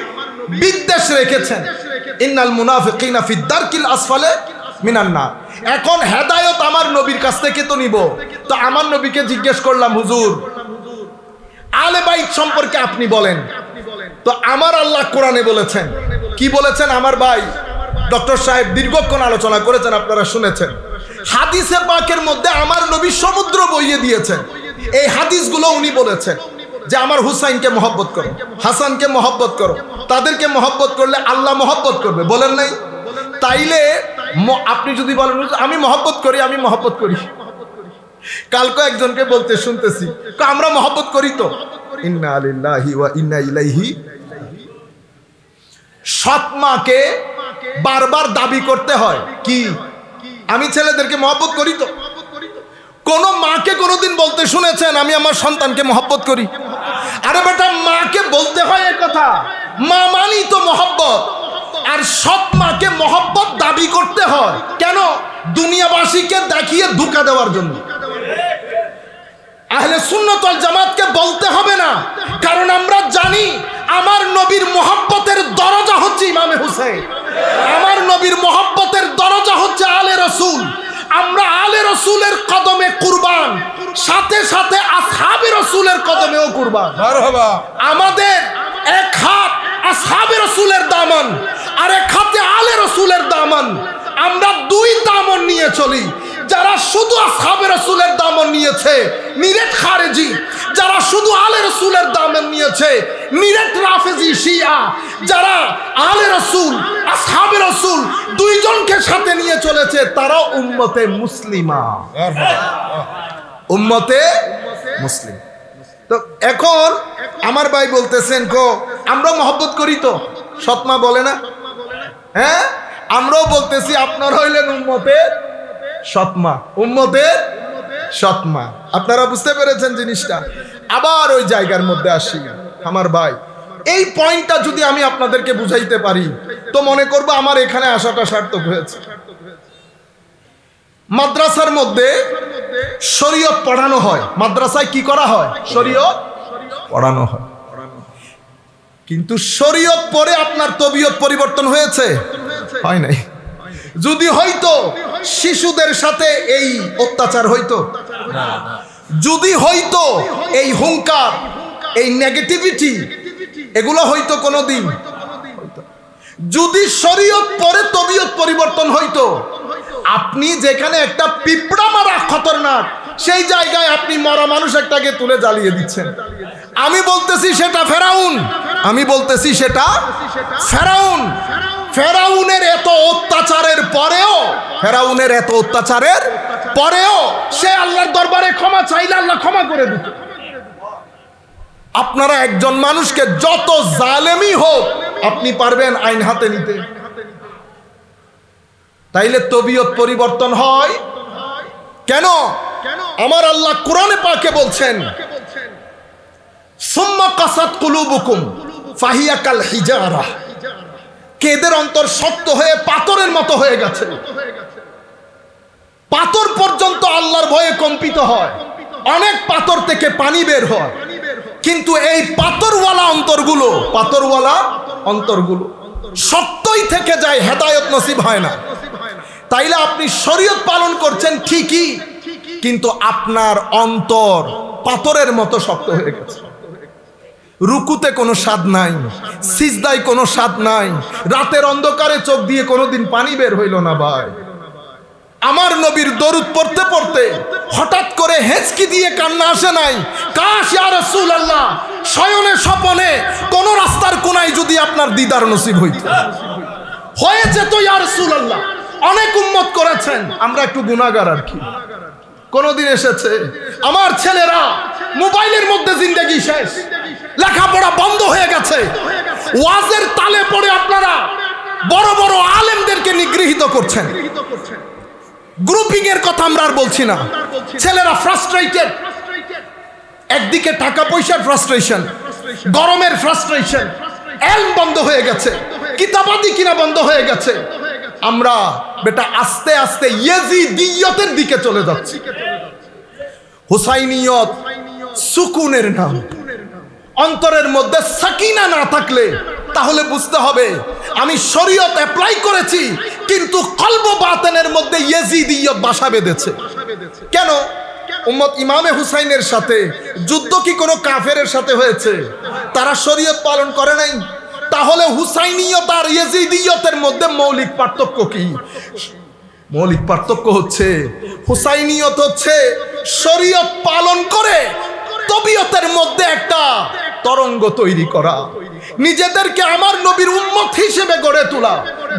বিদ্বেষ রেখেছেন। ইন্নাল মুনাফিকিনা ফি দারকিল আসফালে মিনান নার। এখন হেদায়েত আমার নবীর কাছ থেকে তো নিব, তো আমার নবীকে জিজ্ঞেস করলাম, হুজুর আলে বাইত সম্পর্কে আপনি বলেন। তো আমার আল্লাহ কোরআনে বলেছেন, কি বলেছেন? আমার ভাই ডক্টর সাহেব দীর্ঘক্ষণ আলোচনা করেছেন, আপনারা শুনেছেন। হাদিসে পাকের মধ্যে আমার নবী সমুদ্র বইয়ে দিয়েছেন। এই হাদিসগুলো উনি বলেছেন যে আমার হুসাইনকে মহব্বত করো, হাসানকে মহব্বত করো, তাদেরকে মহব্বত করলে আল্লাহ মহব্বত করবে, বলেন নাই? তাইলে আপনি যদি বলেন আমি মহব্বত করি, আমি মহব্বত করি, কালকে একজনকে বলতে শুনতেছি আমরা মহব্বত করি, তো ইন্না লিল্লাহি ওয়া ইন্না ইলাইহি। সৎ মাকে বারবার দাবি করতে হয় কি আমি ছেলেদেরকে মহব্বত করি। তো কোন মাকে কোনোদিন বলতে শুনেছেন আমি আমার সন্তানকে মহব্বত করি? আরে বেটা, মাকে বলতে হয় এই কথা, মা মানি তো মহব্বত। আর সৎ মাকে মহব্বত দাবি করতে হয় কেন? দুনিয়াবাসীকে দেখিয়ে ধোঁকা দেওয়ার জন্য। আহলে সুন্নাত ওয়াল জামাতকে বলতে হবে না, কারণ আমরা জানি আমার নবীর মহব্বতের দরজা হচ্ছে ইমামে হুসাইন, আমার নবীর মহব্বতের দরজা হচ্ছে আলে রাসূল। আমরা আলে রাসূলের কদমে কুরবান, সাথে সাথে আসহাবে রাসূলের কদমেও কুরবান। মারহাবা। আমাদের এক হাত আসহাবে রাসূলের দামান, আর এক হাতে আলে রাসূলের দামান। আমরা দুই দামন নিয়ে চলি। যারা শুধু আসহাবে রাসূলের দামন নিয়েছে নিরেট খারেজি, যারা শুধু আলে রাসূলের দামন নিয়েছে নিরেট রাফেজি শিয়া। যারা আলে রাসূল আসহাবে রাসূল দুইজনকে সাথে নিয়ে চলেছে তারা উম্মতে মুসলিমা, উম্মতে মুসলিম। তো এখন আমার ভাই বলতেছেন আমরা মহব্বত করি, তো সৎমা বলে না? হ্যাঁ, আমরাও বলতেছি আপনারা হইলেন উম্মতের সৎমা, উম্মতের সৎমা। আপনারা বুঝতে পেরেছেন জিনিসটা? আবার ওই জায়গার মধ্যে আসি আমার ভাই, এই পয়েন্টটা যদি আমি আপনাদেরকে বুঝাইতে পারি তো মনে করবো আমার এখানে আসাটা সার্থক হয়েছে। মাদ্রাসার মধ্যে শরীয়ত পড়ানো হয়, মাদ্রাসায় কি করা হয়? শরীয়ত পড়ানো হয়। কিন্তু শরীয়ত পড়ে আপনার তবিয়ত পরিবর্তন হয়েছে? হয় নাই। যদি হইতো শিশুদের সাথে এই অত্যাচার হইতো? যদি হইতো এই হুঙ্কার, এই নেগেটিভিটি এগুলো হইতো কোনোদিন? যদি শরীয়ত পরে তবিয়ত পরিবর্তন হইতো, আপনি যেখানে একটা পিঁপড়া মারা খতরনাক সেই জায়গায় আপনি মরা মানুষ একটাকে তুলে জ্বালিয়ে দিচ্ছেন। আমি বলতেছি সেটা ফেরাউন, আমি বলতেছি সেটা ফেরাউন। ফেরাউনের এত অত্যাচারের পরেও, ফেরাউনের এত অত্যাচারের পরেও সে আল্লাহর দরবারে ক্ষমা চাইলে আল্লাহ ক্ষমা করে দিত। আপনারা একজন মানুষকে যত জালেমি হোক আপনি পারবেন আইন হাতে নিতে? তাইলে তবিয়ত পরিবর্তন হয় কেন? আমার আল্লাহ কোরআনে পাকে বলছেন, সুম্মা কাসাত কুলুবুকুম ফাহিয়া কাল হিজারা, কেদের অন্তর শক্ত হয়ে পাথরের মতো হয়ে গেছে। পাথর পর্যন্ত আল্লাহর ভয়ে কম্পিত হয়, অনেক পাথর থেকে পানি বের হয়, কিন্তু এই পাথরওয়ালা অন্তরগুলো শক্তই থেকে যায়, হেদায়েত নসিব হয় না। তাইলে আপনি শরীয়ত পালন করছেন ঠিকই, কিন্তু আপনার অন্তর পাথরের মতো শক্ত হয়ে গেছে। রুকুতে কোনো স্বাদ নাই, সিজদায় কোনো স্বাদ নাই, রাতের অন্ধকারে চোখ দিয়ে কোনোদিন পানি বের হইল না। ভাই, আমার নবীর দরুদ পড়তে পড়তে হঠাৎ করে হেঁচকি দিয়ে কান্না আসে নাই? কাশ ইয়া রাসূলুল্লাহ, শয়নে স্বপনে কোন রাস্তার কোনায় যদি আপনার দিদার নসিব হইত। হয়েছে তো ইয়া রাসূলুল্লাহ, অনেক উম্মত করেছেন, আমরা একটু গুনাহগার আর কি। কোনদিন এসেছে আমার ছেলেরা মোবাইলের মধ্যে জিন্দেগি শেষ, লেখাপড়া বন্ধ হয়ে গেছে, ওয়াজের তালে পড়ে আপনারা বড় বড় আলেমদেরকে নিগৃহীত করছেন। গ্রুপিং এর কথা আমরা আর বলছি না। ছেলেরা ফ্রাস্ট্রেটেড, একদিকে টাকা পয়সার ফ্রাস্ট্রেশন, গরমের ফ্রাস্ট্রেশন, এলম বন্ধ হয়ে গেছে, কিতাবাদি কিনা বন্ধ হয়ে গেছে। আমরা বেটা আস্তে আস্তে ইয়েজিদিয়তের দিকে চলে যাচ্ছি। হুসাইনিয়ত সুকুনের নাম। অন্তরের মধ্যে সাকিনা না থাকলে তাহলে বুঝতে হবে আমি শরীয়ত অ্যাপ্লাই করেছি, কিন্তু কলব বাতেনের মধ্যে ইয়েজিদিয়ত বাসা বেঁধেছে। কেন? উম্মত ইমামে হুসাইনের সাথে যুদ্ধ কি কোনো কাফেরের সাথে হয়েছে? তারা শরীয়ত পালন করে নাই। তাহলে হুসাইনিয়ত আর ইয়েজিদিয়তের মধ্যে মৌলিক পার্থক্য কি? মৌলিক পার্থক্য হচ্ছে হুসাইনিয়ত হচ্ছে শরীয়ত পালন করে তবিয়তের মধ্যে একটা তরঙ্গ তৈরি করা, নিজেদেরকে আমার নবীর উম্মত হিসেবে গড়ে তোলা।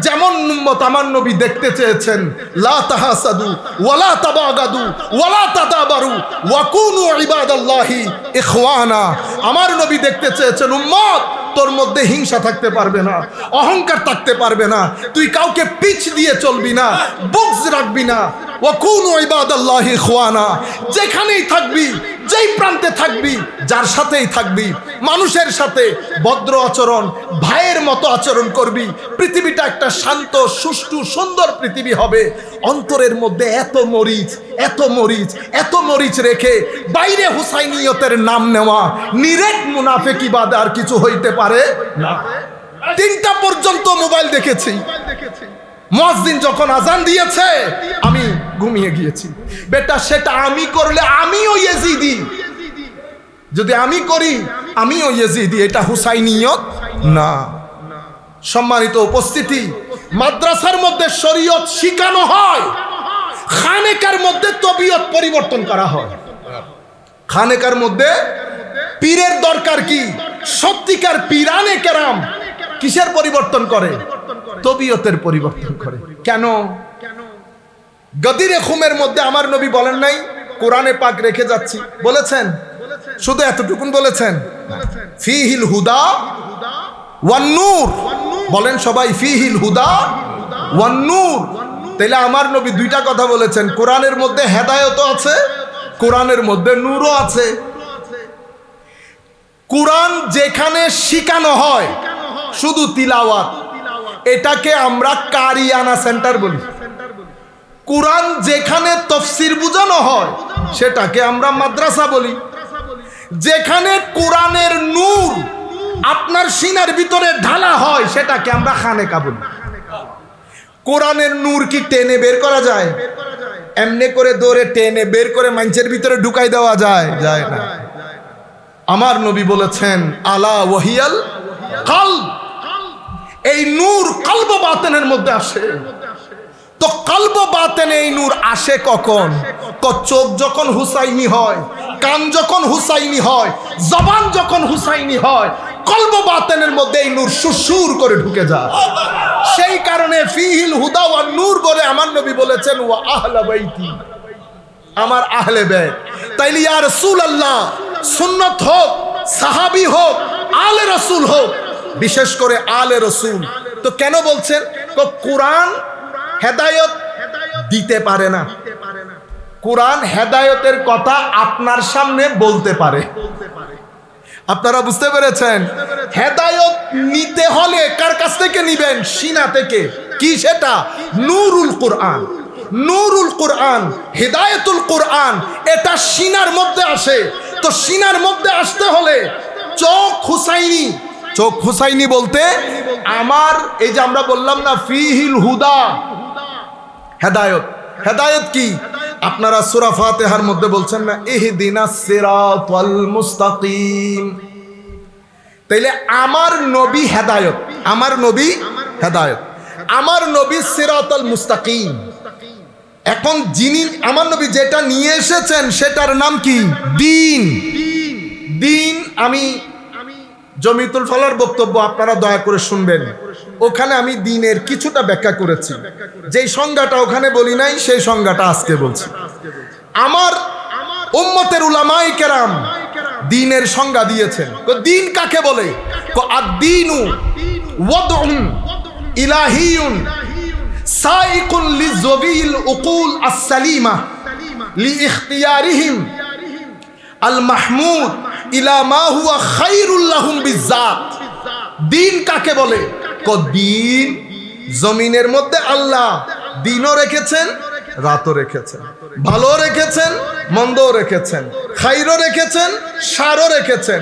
যেমন উম্মত আমার নবী দেখতে চেয়েছেন, লা তাহাসাদু ওয়ালা তাবাগাদু ওয়ালা তাদাবারু ওয়া কুনু ইবাদাল্লাহি ইখওয়ানা। আমার নবী দেখতে চেয়েছেন উম্মত তোর মধ্যে হিংসা থাকতে পারবে না, অহংকার থাকতে পারবে না, তুই কাউকে পিছ দিয়ে চলবি না, বুগজ রাখবি না। ওয়া কুনু ইবাদাল্লাহি ইখওয়ানা, যেখানেই থাকবি, যেই প্রান্তে থাকবি, যার সাথেই থাকবি, মানুষের সাথে ভদ্র আচরণ, ভাইয়ের মতো আচরণ করবি। পৃথিবীটা একটা শান্ত, সুষ্ঠু, সুন্দর পৃথিবী হবে। অন্তরের মধ্যে এত মরিচ, এত মরিচ, এত মরিচ রেখে বাইরে হুসাইনিয়তের নাম নেওয়া নিরেট মুনাফিকি বাদে আর কিছু হইতে পারে না। 3টা পর্যন্ত মোবাইল দেখেছি। মুয়াজ্জিন যখন আজান দিয়েছে আমি ঘুমিয়ে গিয়েছি। বেটা সেটা আমি করলে আমিও ইয়েজিদি, যদি আমি করি আমিও ইয়েজিদি, এটা হুসাইনিয়ত না। সম্মানিত উপস্থিতি, মাদ্রাসার মধ্যে শরীয়ত শিখানো হয়, খানেকার মধ্যে তবিয়ত পরিবর্তন করা হয়। খানেকার মধ্যে পীরের দরকার কি? সত্যিকার পীরানে কেরাম কিসের পরিবর্তন করে? তবিয়তের পরিবর্তন করে। কেন? গদিরে খুমের মধ্যে আমার নবী বলেন নাই কোরআনে পাক রেখে যাচ্ছি? বলেছেন? শুধু এতটুকুন বলেছেন? ফিহিল হুদা ওয়ান নূর। বলেন সবাই, ফিহিল হুদা ওয়ান নূর। তাইলে আমার নবী 2টা কথা বলেছেন, কোরআনের মধ্যে হেদায়েতও আছে, কোরআনের মধ্যে নূরও আছে। কোরআন যেখানে শিখানো হয় শুধু তিলাওয়াত, এটাকে আমরা কারিয়ানা সেন্টার বলি। কোরআন যেখানে তাফসীর বোঝানো হয় সেটাকে আমরা মাদ্রাসা বলি। যেখানে কোরআনের নূর আপনার সিনার ভিতরে ঢালা হয় সেটাকে আমরা খানেকা বলি। কোরআনের নূর কি টেনে বের করা যায়? এমনি করে দৌড়ে টেনে বের করে মানুষের ভিতরে ঢুকাই দেওয়া যায়? যায় না। আমার নবী বলেছেন, আলা ওয়াহিয়াল কলব, এই নূর কলব বাতেনের মধ্যে আসে। তো কলব বাতেনে এই নূর আসে কখন? চোখ যখন হুসাইনি হয়, কান যখন হুসাইনি হয়, জবান যখন হুসাইনি হয়, কলব বাতেনের মধ্যে এই নূর সুরসুর করে ঢুকে যায়। সেই কারণে ফিহিল হুদা ওয়ান নূর বলে আমার নবী বলেছেন, ওয়া আহলে বাইতি, আমার আহলে বাইত। তাইলে ইয়া রাসূলুল্লাহ, সুন্নাত হোক, সাহাবী হোক, আলে রাসূল হোক, বিশেষ করে আলে রসুল। তো কেন বলছেন? কোরআন হেদায়েত দিতে পারে না, কোরআন হেদায়েতের কথা আপনার সামনে বলতে পারে। আপনারা বুঝতে পেরেছেন? হেদায়েত নিতে হলে কার কাছ থেকে নিবেন? সিনা থেকে। কি সেটা? নূরুল কোরআন। নূরুল কোরআন, হেদায়েতুল কোরআন, এটা সিনার মধ্যে আসে। তো সিনার মধ্যে আসতে হলে চোখ হুসাইনি, চোখ হুসাইনি বলতে আমার এই যে আমরা বললাম না ফিহিল হুদা, হেদায়েত। হেদায়েত কি? আপনারা সূরা ফাতিহার মধ্যে বলছেন না ইহদিনাস সিরাতাল মুস্তাকিম। তাইলে আমার নবী হেদায়েত, আমার নবী হেদায়েত, আমার নবী সিরাতাল মুস্তাকিম। এখন যিনি আমার নবী যেটা নিয়ে এসেছেন সেটার নাম কি? দ্বীন। দ্বীন, আমি জমিতুল ফলার বক্তব্য আপনারা দয়া করে শুনবেন, ওখানে আমি দ্বীনের কিছুটা ব্যাখ্যা করেছি। যেই সংজ্ঞাটা ওখানে বলি নাই সেই সংজ্ঞাটা আজকে বলছি। আমার উম্মতের উলামায়ে কেরাম দ্বীনের সংজ্ঞা দিয়েছেন। দ্বীন কাকে বলে? আদ-দ্বীনু ওয়াদউন ইলাহিয়ুন সাইকুন লিযবিল উকুল আস-সালিমা লিইখতিয়ারিহিম আল মাহমুদ ইলা মা হুয়া খায়রুল লাহুম বিযাত। দ্বীন কাকে বলে? দ্বীন জমিনের মধ্যে আল্লাহ দিনও রেখেছেন, রাতও রেখেছেন, ভালো রেখেছেন, মন্দও রেখেছেন, খায়রও রেখেছেন, শারও রেখেছেন।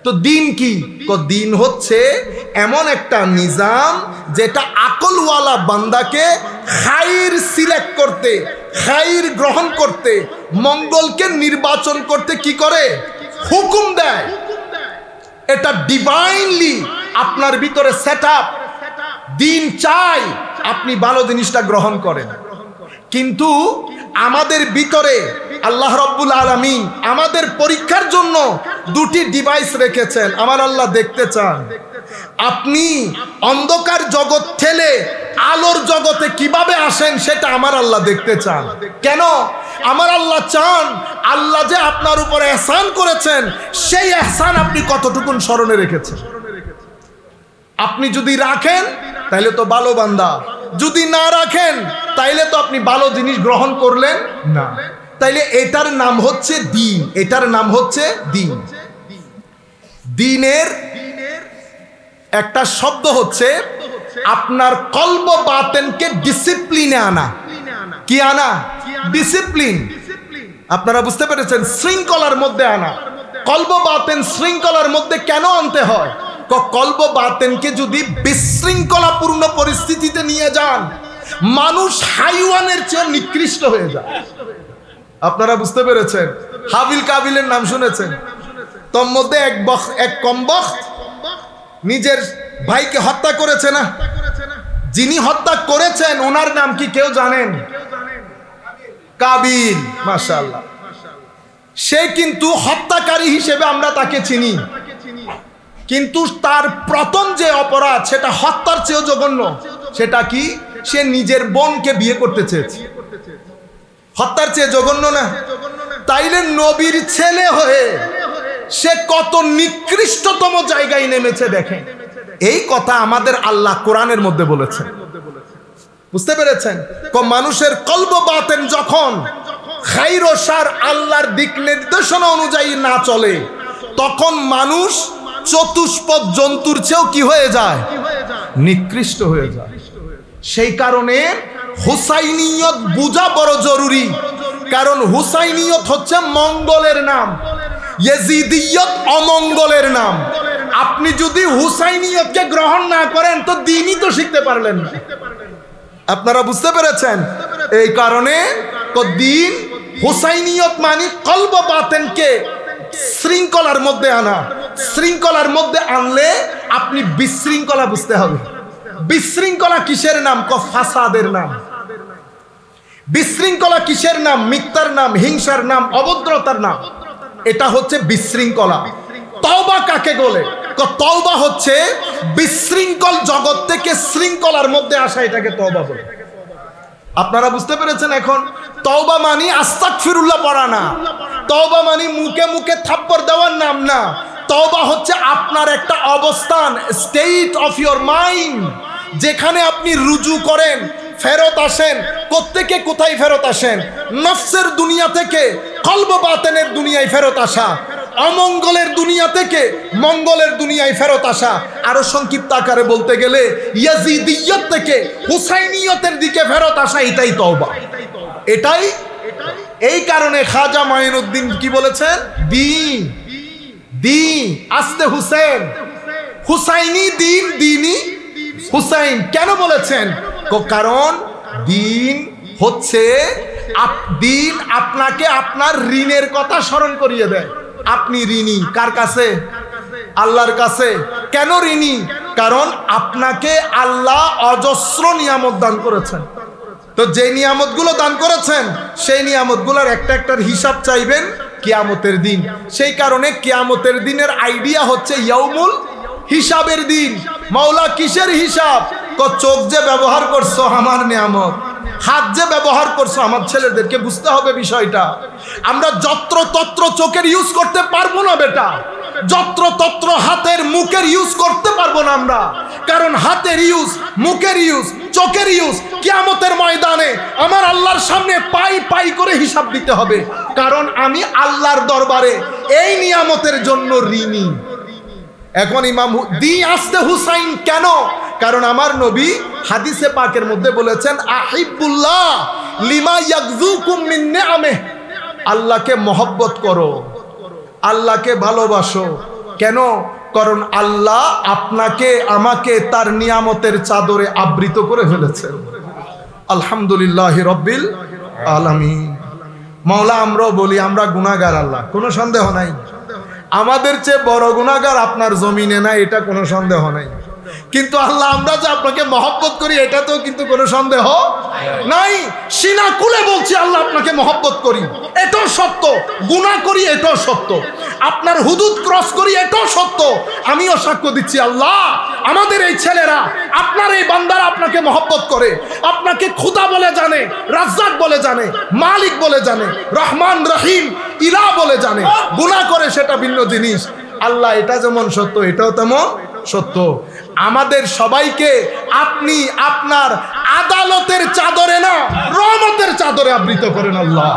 তো দ্বীন কি? দ্বীন হচ্ছে এমন একটা নিজাম যেটা আকলওয়ালা বান্দাকে খায়র সিলেক্ট করতে, খায়র গ্রহণ করতে, মঙ্গলকে নির্বাচন করতে কি করে? হুকুম দেয়। এটা ডিভাইনলি আপনার ভিতরে সেটআপ। দ্বীন চাই আপনি ভালো জিনিসটা গ্রহণ করেন, কিন্তু আমাদের ভিতরে আল্লাহ রাব্বুল আলামিন আমাদের পরীক্ষার জন্য দুটি ডিভাইস রেখেছেন। আমার আল্লাহ দেখতে চান আপনি অন্ধকার জগৎ ঠেলে আলোর জগতে কিভাবে আসেন, সেটা আমার আল্লাহ দেখতে চান। কেন? আমার আল্লাহ চান আল্লাহ যে আপনার উপর ইহসান করেছেন সেই ইহসান আপনি কতটুকুন স্মরণে রেখেছেন। আপনি যদি রাখেন তাহলে তো ভালো বান্দা, যদি না রাখেন তাইলে তো আপনি ভালো জিনিস গ্রহণ করলেন না। তাইলে এটার নাম হচ্ছে দ্বীন, এটার নাম হচ্ছে দ্বীন। দ্বীনের একটা শব্দ হচ্ছে আপনার কলব বাতেনকে ডিসিপ্লিনে আনা। কি আনা? ডিসিপ্লিন। আপনারা বুঝতে পেরেছেন? শৃঙ্খলার মধ্যে আনা। কলব বাতেন শৃঙ্খলার মধ্যে কেন আনতে হয়? কলব বাতেনকে যদি বিশৃঙ্খলাপূর্ণ পরিস্থিতিতে নিয়ে যান, মানুষ হাইওয়ানের চেয়ে নিকৃষ্ট হয়ে যায়। আপনারা বুঝতে পেরেছেন? হাবিল কাবিলের নাম শুনেছেন? তোর মধ্যে এক কমবখ্ত নিজের ভাইকে হত্যা করেছে না? যিনি হত্যা করেছেন ওনার নাম কি কেউ জানেন? কাবিল। মাশাআল্লাহ। সে কিন্তু হত্যাকারী হিসেবে আমরা তাকে চিনি, কিন্তু তার প্রথম যে অপরাধ সেটা হত্যার চেয়েও জঘন্য। সেটা কি? সে নিজের বোনকে বিয়ে করতে চেয়েছে। হত্যার চেয়ে জঘন্য না? তাইলে নবীর ছেলে হয়ে সে কত নিকৃষ্টতম জায়গায় নেমেছে দেখেন। এই কথা আমাদের আল্লাহ কোরআনের মধ্যে বলেছেন। বুঝতে পেরেছেন? মানুষের কলব বাতেন যখন খাইর ও শার আল্লাহর দিক নির্দেশনা অনুযায়ী না চলে, তখন মানুষ চতুষ্পদ জন্তুর চেয়েও কি হয়ে যায়? নিকৃষ্ট হয়ে যায়। সেই কারণে হুসাইনিয়ত বুঝা বড় জরুরি, কারণ হুসাইনিয়ত হচ্ছে মঙ্গলের নাম, ইয়েজিদিয়ত অমঙ্গলের নাম। আপনি যদি হুসাইনিয়তকে গ্রহণ না করেন তো দ্বীনই তো শিখতে পারলেন না। আপনারা বুঝতে পেরেছেন? এই কারণে দ্বীন হুসাইনিয়ত মানে কলব বাতেনকে শৃঙ্খলার মধ্যে আনা। শৃঙ্খলার মধ্যে আনলে আপনি বিশৃঙ্খলা বুঝতে হবে। বিশৃঙ্খলা কিসের নাম? ফাসাদের নাম। বিশৃঙ্খলা কিসের নাম? মিথ্যার নাম, হিংসার নাম, অভদ্রতার নাম। এটা হচ্ছে বিশৃঙ্খলা। তওবা কাকে বলে? তওবা হচ্ছে বিশৃঙ্খল জগৎ থেকে শৃঙ্খলার মধ্যে আসা, এটাকে তওবা বলে। আপনারা বুঝতে পেরেছেন? এখন তওবা মানে আস্তাগফিরুল্লাহ পড়া না, তওবা মানে মুখে মুখে থাপ্পড় দেওয়ার নাম না, তওবা হচ্ছে আপনার একটা অবস্থান, স্টেট অফ ইওর মাইন্ড, যেখানে আপনি রুজু করেন, ফেরত আসেন। কোত্থেকে কোথায় ফেরত আসেন? নফসের দুনিয়া থেকে কলব বাতেনের দুনিয়ায় ফেরত আসা, অমঙ্গলের দুনিয়া থেকে মঙ্গলের দুনিয়ায় ফেরত আসা। আরো সংক্ষিপ্ত আকারে বলতে গেলে ইয়াজিদিয়ত থেকে হুসাইনিয়তের দিকে ফেরত আসা, এটাই তওবা। এটাই, এই কারণে খাজা মাইনুদ্দিন কি বলেছেন? দিন দিন আস্তে হুসেন, হুসাইনি দিন, দিনই হুসাইন। কেন বলেছেন? কারণ দিন হচ্ছে দিন আপনাকে আপনার ঋণের কথা স্মরণ করিয়ে দেয়। আপনি ঋণী কার কাছে? আল্লাহর কাছে। কেন ঋণী? কারণ আপনাকে আল্লাহ অজস্র নিয়ামত দান করেছেন। তো যে নিয়ামতগুলো দান করেছেন সেই নিয়ামতগুলোর একটা একটার হিসাব চাইবেন কিয়ামতের দিন। সেই কারণে কিয়ামতের দিনের আইডিয়া হচ্ছে ইয়াউমুল হিসাবের দিন। মাওলা কিসের হিসাব? চোখ যে ব্যবহার করছো আমার নিয়ামত, হাত যে ব্যবহার করছো আমার ছেলেদেরকে বুঝতে হবে বিষয়টা। আমরা যত্র তত্র চোখের ইউজ করতে পারবো না বেটা, যত্র তত্র হাতের মুখের ইউজ করতে পারবো না আমরা। কারণ হাতের ইউজ, মুখের ইউজ, চোখের ইউজ কিয়ামতের ময়দানে আমার আল্লাহর সামনে পাই পাই করে হিসাব দিতে হবে। কারণ আমি আল্লাহর দরবারে এই নিয়ামতের জন্য ঋণী। এখন ইমাম আস্তে হুসাইন কেন? কারণ আমার নবী হাদিসে পাকের মধ্যে বলেছেন আহিবুল্লাহ লিমা ইয়াগযুকুম মিন নিআমিহি, আল্লাহকে মহব্বত করো, আল্লাহকে ভালোবাসো। কেন? কারণ আল্লাহ আপনাকে আমাকে তার নিয়ামতের চাদরে আবৃত করে ফেলেছেন। আলহামদুলিল্লাহি রাব্বিল আলামিন। মাওলা আমরাও বলি আমরা গুনাহগার, আল্লাহ কোনো সন্দেহ নাই। আমাদের চেয়ে বড় গুনাহগার আপনার জমিনে নাই, এটা কোনো সন্দেহ নাই। কিন্তু আল্লাহ আমরা যে আপনাকে মহব্বত করি এটাতেও কিন্তু কোনো সন্দেহ নাই। সিনা খুলে বলছি আল্লাহ আপনাকে মহব্বত করি, এটাও সত্য। গুনাহ করি, এটাও সত্য। আপনার হুদুদ ক্রস করি, এটাও সত্য। আমিও সাক্ষ্য দিচ্ছি আল্লাহ আমাদের এই ছেলেরা, আপনার এই বান্দারা আপনাকে মহব্বত করে, আপনাকে খুদা বলে জানে, রাজ্জাক বলে জানে, মালিক বলে জানে, রহমান রহিম ইলাহ বলে জানে। গুনাহ করে সেটা ভিন্ন জিনিস। আল্লাহ এটা যেমন সত্য এটাও তেমন সত্য। আমাদের সবাইকে আপনি আপনার আদালতের চাদরে না রহমতের চাদরে আবৃত করেন আল্লাহ।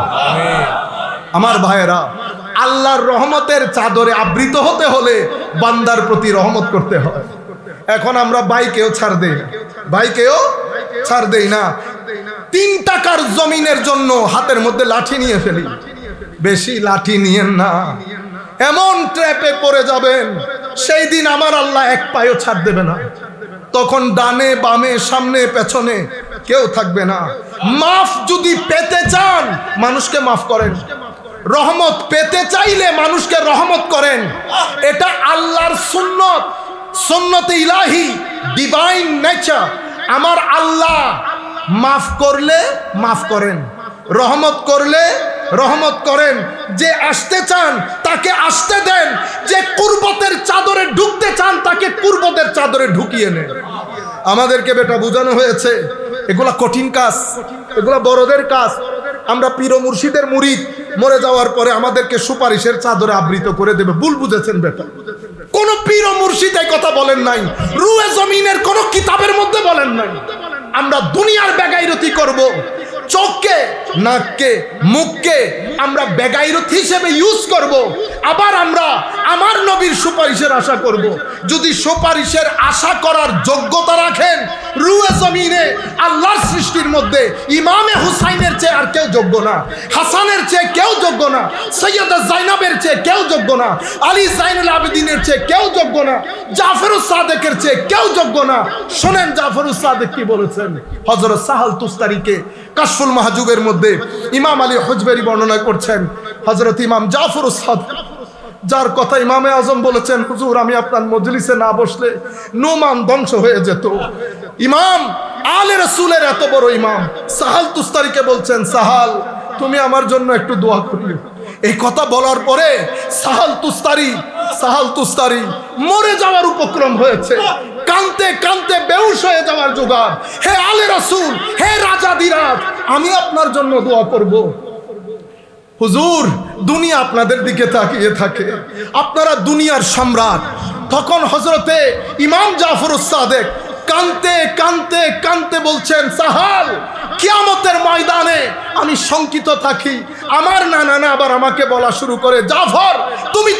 আমার ভাইয়েরা, আল্লাহর রহমতের চাদরে আবৃত হতে হলে বান্দার প্রতি রহমত করতে হয়। এখন আমরা ভাইকেও ছাড় দেই না, ভাইকেও ছাড় দেই না। 3 টাকার জমিনের জন্য হাতের মধ্যে লাঠি নিয়ে ফেলি। বেশি লাঠি নিয়েন না, এমন ট্র্যাপে পড়ে যাবেন সেই দিন আমার আল্লাহ এক পায়ও ছাড় দেবে না। তখন ডানে বামে সামনে পেছনে কেউ থাকবে না। মাফ যদি পেতে চান মানুষকে মাফ করেন, রহমত পেতে চাইলে মানুষকে রহমত করেন। এটা আল্লাহর সুন্নত, সুন্নতে ইলাহি, ডিভাইন নেচার। আমার আল্লাহ মাফ করলে মাফ করেন, রহমত করলে রহমত করেন। যে আসতে চান তাকে আসতে দেন, যে কুরবতের চাদরে ঢুকতে চান তাকে কুরবতের চাদরে ঢুকিয়ে নেন। আমাদেরকে বেটা বোঝানো হয়েছে এগুলা কঠিন কাজ, এগুলা বড়দের কাজ। আমরা পীর ও মুর্শিদের মুরিদ, মরে যাওয়ার পরে আমাদেরকে সুপারিশের চাদরে আবৃত করে দেবে। ভুল বুঝেছেন বেটা। কোন পীর ও মুর্শিদ এই কথা বলেন নাই, রুয়ে জমিনের কোন কিতাবের মধ্যে বলেন নাই। আমরা দুনিয়ার বেগাইরতি করব, চোখকে, নাককে, মুখকে আমরা বেগাইরত হিসেবে ইউজ করব। আবার আমরা আমার নবীর সুপারিশের আশা করব। যদি সুপারিশের আশা করার যোগ্যতা রাখেন, রুয়ে জমিনে আল্লাহর সৃষ্টির মধ্যে ইমামে হুসাইনের চেয়ে আর কেউ যোগ্য না, হাসানের চেয়ে কেউ যোগ্য না, সৈয়দা জাইনাবের চেয়ে কেউ যোগ্য না, আলী জাইনুল আবেদিনের চেয়ে কেউ যোগ্য না, জাফরুস সাদেকের চেয়ে কেউ যোগ্য না। শোনেন জাফরুস সাদেক কি বলেছেন। হযরত সাহাল তুস্তারিকে কাশফুল মাহজুবের মধ্যে ইমাম আলী হুজবেরি বর্ণনা করছেন। হযরত ইমাম জাফরুস সাদেক, যার কথা ইমামে আজম বলেছেন, হুজুর আমি আপনার মজলিসে না বসলে নোমান ধ্বংস হয়ে যেত। ইমাম আলে রাসূলের এত বড় ইমাম সাহাল তুস্তারিকে বলছেন, সাহাল তুমি আমার জন্য একটু দোয়া করিও। এই কথা বলার পরে সাহাল তুস্তারি মরে যাওয়ার উপক্রম হয়েছে। কানতে কানতে বেহুশ হয়ে যাওয়ার জোগাড়। হে আলে রাসূল, হে রাজা দিরাজ, আমি আপনার জন্য দোয়া করব। হুজুর দুনিয়া আপনাদের দিকে তাকিয়ে থাকে, আপনারা দুনিয়ার সম্রাট। তখন হযরতে ইমাম জাফরুস সাদেক কানতে কানতে কানতে বলছেন, সাহাল কিয়ামতের ময়দানে আমি শঙ্কিত থাকি, আমার নানা আবার আমাকে বলা শুরু করে, জাফর তুমি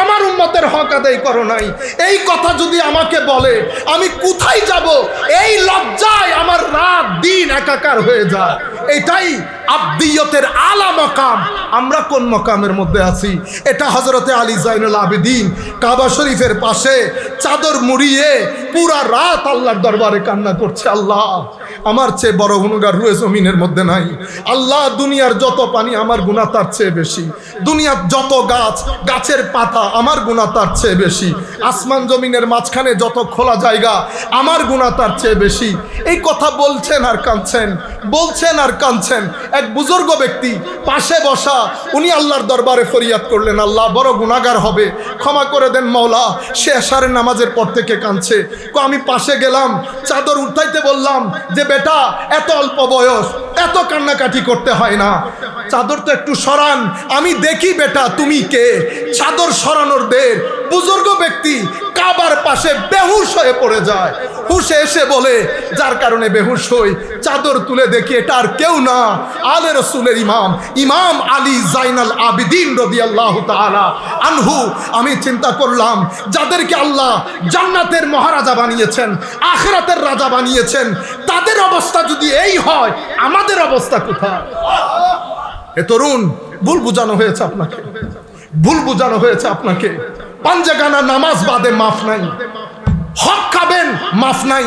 আমার উম্মতের হক আদায় করো নাই। এই কথা যদি আমাকে বলে আমি কোথায় যাব? এই লজ্জায় আমার রাত দিন একাকার হয়ে যায়। এটাই আব্দিয়তের আলা মাকাম। আমরা কোন মাকামের মধ্যে আছি? এটা হযরতে আলী জাইনুল আবেদিন কাবা শরীফের পাশে চাদর মুড়িয়ে পুরা রাত আল্লাহর দরবারে কান্না করছে, আল্লাহ আমার চেয়ে বড় গুনাহগার রুয়ে জমিনের মধ্যে নাই। আল্লাহ দুনিয়ার যত পানি আমার গুনাহ তার চেয়ে বেশি, দুনিয়ার যত গাছ গাছের পাতা আমার গুনাহ তার চেয়ে বেশি, আসমান জমিনের মাঝখানে যত খোলা জায়গা আমার গুনাহ তার চেয়ে বেশি। এই কথা বলছেন আর কাঁদছেন, বলছেন আর কাঁদছেন। এক বুজুর্গ ব্যক্তি পাশে বসা, উনি আল্লাহর দরবারে ফরিয়াদ করলেন, আল্লাহ বড় গুনাহগার হবে, ক্ষমা করে দেন মাওলা। সে এশারের নামাজের পর থেকে কাঁদছে। আমি পাশে গেলাম, চাদর উঠাইতে বললাম যে বেটা এত অল্প বয়স, এত কান্নাকাটি করতে হয় না, চাদর তো একটু সরান, আমি দেখি বেটা তুমি কে। চাদর সরানোর দের বুজুর্গ ব্যক্তি কাবার পাশে বেহুশ হয়ে পড়ে যায়। হুশে এসে বলে, যার কারণে বেহুশ হই, চাদর তুলে দেখি এটা আর কেউ না, আলে রসুলের ইমাম ইমাম আলী জাইনাল আবিদিন রাদিয়াল্লাহু তাআলা আনহু। আমি চিন্তা করলাম, যাদেরকে আল্লাহ জান্নাতের মহারাজা বানিয়েছেন, আখিরাতের রাজা বানিয়েছেন, তাদের অবস্থা যদি এই হয়, আমাদের অবস্থা কোথায়? এ তরুণ, ভুল বুঝানো হয়েছে আপনাকে, ভুল বুঝানো হয়েছে আপনাকে। পাঞ্জাগানা নামাজ বাদে মাফ নাই, হক খাবেন মাফ নাই,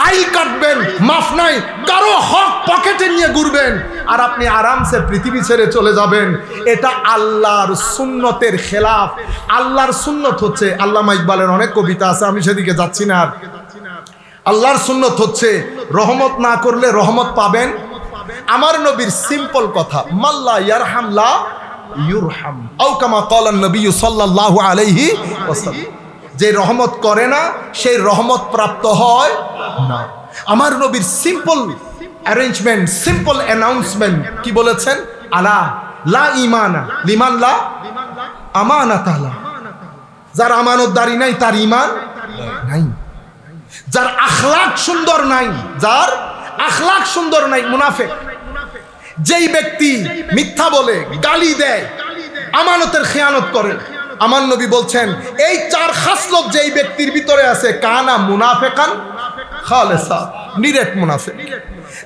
আইল কাটবেন মাফ নাই, কারো হক পকেটে নিয়ে ঘুরবেন আর আপনি আরামসে পৃথিবী ছেড়ে চলে যাবেন। এটা আল্লাহর সুন্নতের খেলাফ। আল্লাহর সুন্নত হচ্ছে, আল্লামা ইকবালের অনেক কবিতা আছে, আমি সেদিকে যাচ্ছি না। আর আল্লাহর সুন্নত হচ্ছে রহমত না করলে রহমত পাবেন। আমার নবীর সিম্পল কথা, মাল্লা ইয়ারহাম লা ইউরহাম, আও কামা ক্বালান নবী সাল্লাল্লাহু আলাইহি ওয়াসাল্লাম। যে রহমত করে না সেই রহমত প্রাপ্ত হয় না। আমার নবীর সিম্পল অ্যারেঞ্জমেন্ট, সিম্পল অ্যানাউন্সমেন্ট কি বলেছেন? আলা লা ইমানা লিমান লা আমানাত আলা। যার আমানতদারি নাই তার ঈমান নাই। যার আখলাক সুন্দর নাই, যার আখলাক সুন্দর নাই, মুনাফিক। যেই ব্যক্তি মিথ্যা বলে, গালি দেয়, আমানতের খেয়ানত করে, আমার নবী বলছেন এই চার খাসলত যেই ব্যক্তির ভিতরে আছে, কানা মুনাফিকান খালেসা, নিরেট মুনাফিক।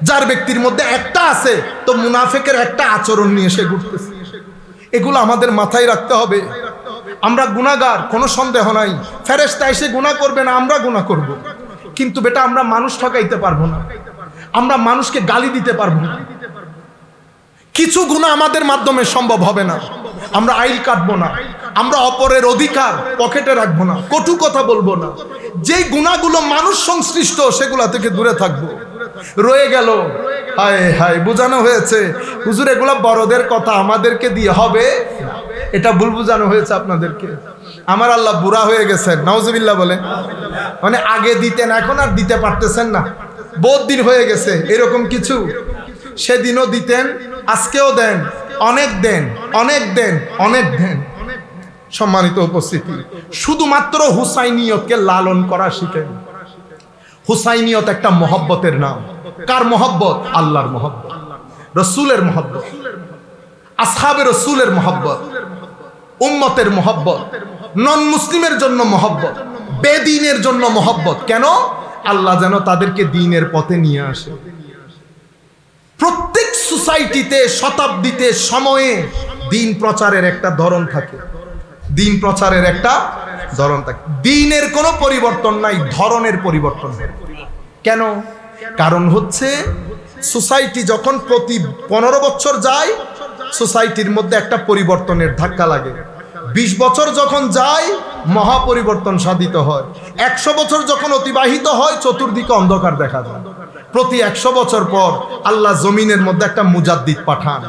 যার ব্যক্তির মধ্যে একটা আছে, তো মুনাফিকের একটা আচরণ নিয়ে সে ঘুরতেছে। এগুলো আমাদের মাথায় রাখতে হবে। আমরা গুনাহগার, কোনো সন্দেহ নাই। ফেরেশতা এসে গুনাহ করবে না, আমরা গুনাহ করব। কিন্তু বেটা আমরা মানুষ ঠকাইতে পারবো না, আমরা মানুষকে গালি দিতে পারবো না। কিছু গুনাহ আমাদের মাধ্যমে সম্ভব হবে না। আমরা আইল কাটবো না, আমরা অপরের অধিকার পকেটে রাখবো না, কটু কথা বলবো না। যেই গুনাহগুলো মানুষ সংশ্লিষ্ট সেগুলা থেকে দূরে থাকবো। রয়ে গেল, হায় হায়, বোঝানো হয়েছে হুজুর এগুলা বড়দের কথা, আমাদেরকে দিয়ে হবে, এটা ভুল বোঝানো হয়েছে আপনাদেরকে। আমার আল্লাহ বুড়া হয়ে গেছেন, নাউজুবিল্লাহ বলে, মানে আগে দিতেন এখন আর দিতে পারতেছেন না, বহুত দিন হয়ে গেছে এরকম কিছু। সেদিনও দিতেন, আজকেও দেন, অনেক দেন, অনেক দেন, অনেক দেন। সম্মানিত উপস্থিতি, শুধুমাত্র হুসাইনিয়তকে লালন করা শিখেন। হুসাইনিয়ত একটা মহব্বতের নাম। কার মহব্বত? আল্লাহর মহব্বত, রসুলের মহব্বত, আসহাবে রসুলের মহব্বত, উম্মতের মহব্বত, নন মুসলিমের জন্য মহব্বত, বেদিনের জন্য মহব্বত। কেন? আল্লাহ যেন তাদেরকে দ্বীনের পথে নিয়ে আসে। প্রত্যেক সোসাইটিতে, শতাব্দীতে, সময়ে দ্বীন প্রচারের একটা ধরন থাকে, দ্বীন প্রচারের একটা ধরন থাকে। দ্বীনের কোনো পরিবর্তন নাই, ধরনের পরিবর্তন। কেন? কারণ হচ্ছে সোসাইটি যখন প্রতি 15 বছর যায়, সোসাইটির মধ্যে একটা পরিবর্তনের ধাক্কা লাগে। 20 বছর যখন যায়, মহা পরিবর্তন সাধিত হয়। 100 বছর যখন অতিবাহিত হয়, চতুর্দিকে অন্ধকার দেখা যায়। প্রতি 100 বছর পর আল্লাহ জমিনের মধ্যে একটা মুজাদ্দিদ পাঠান।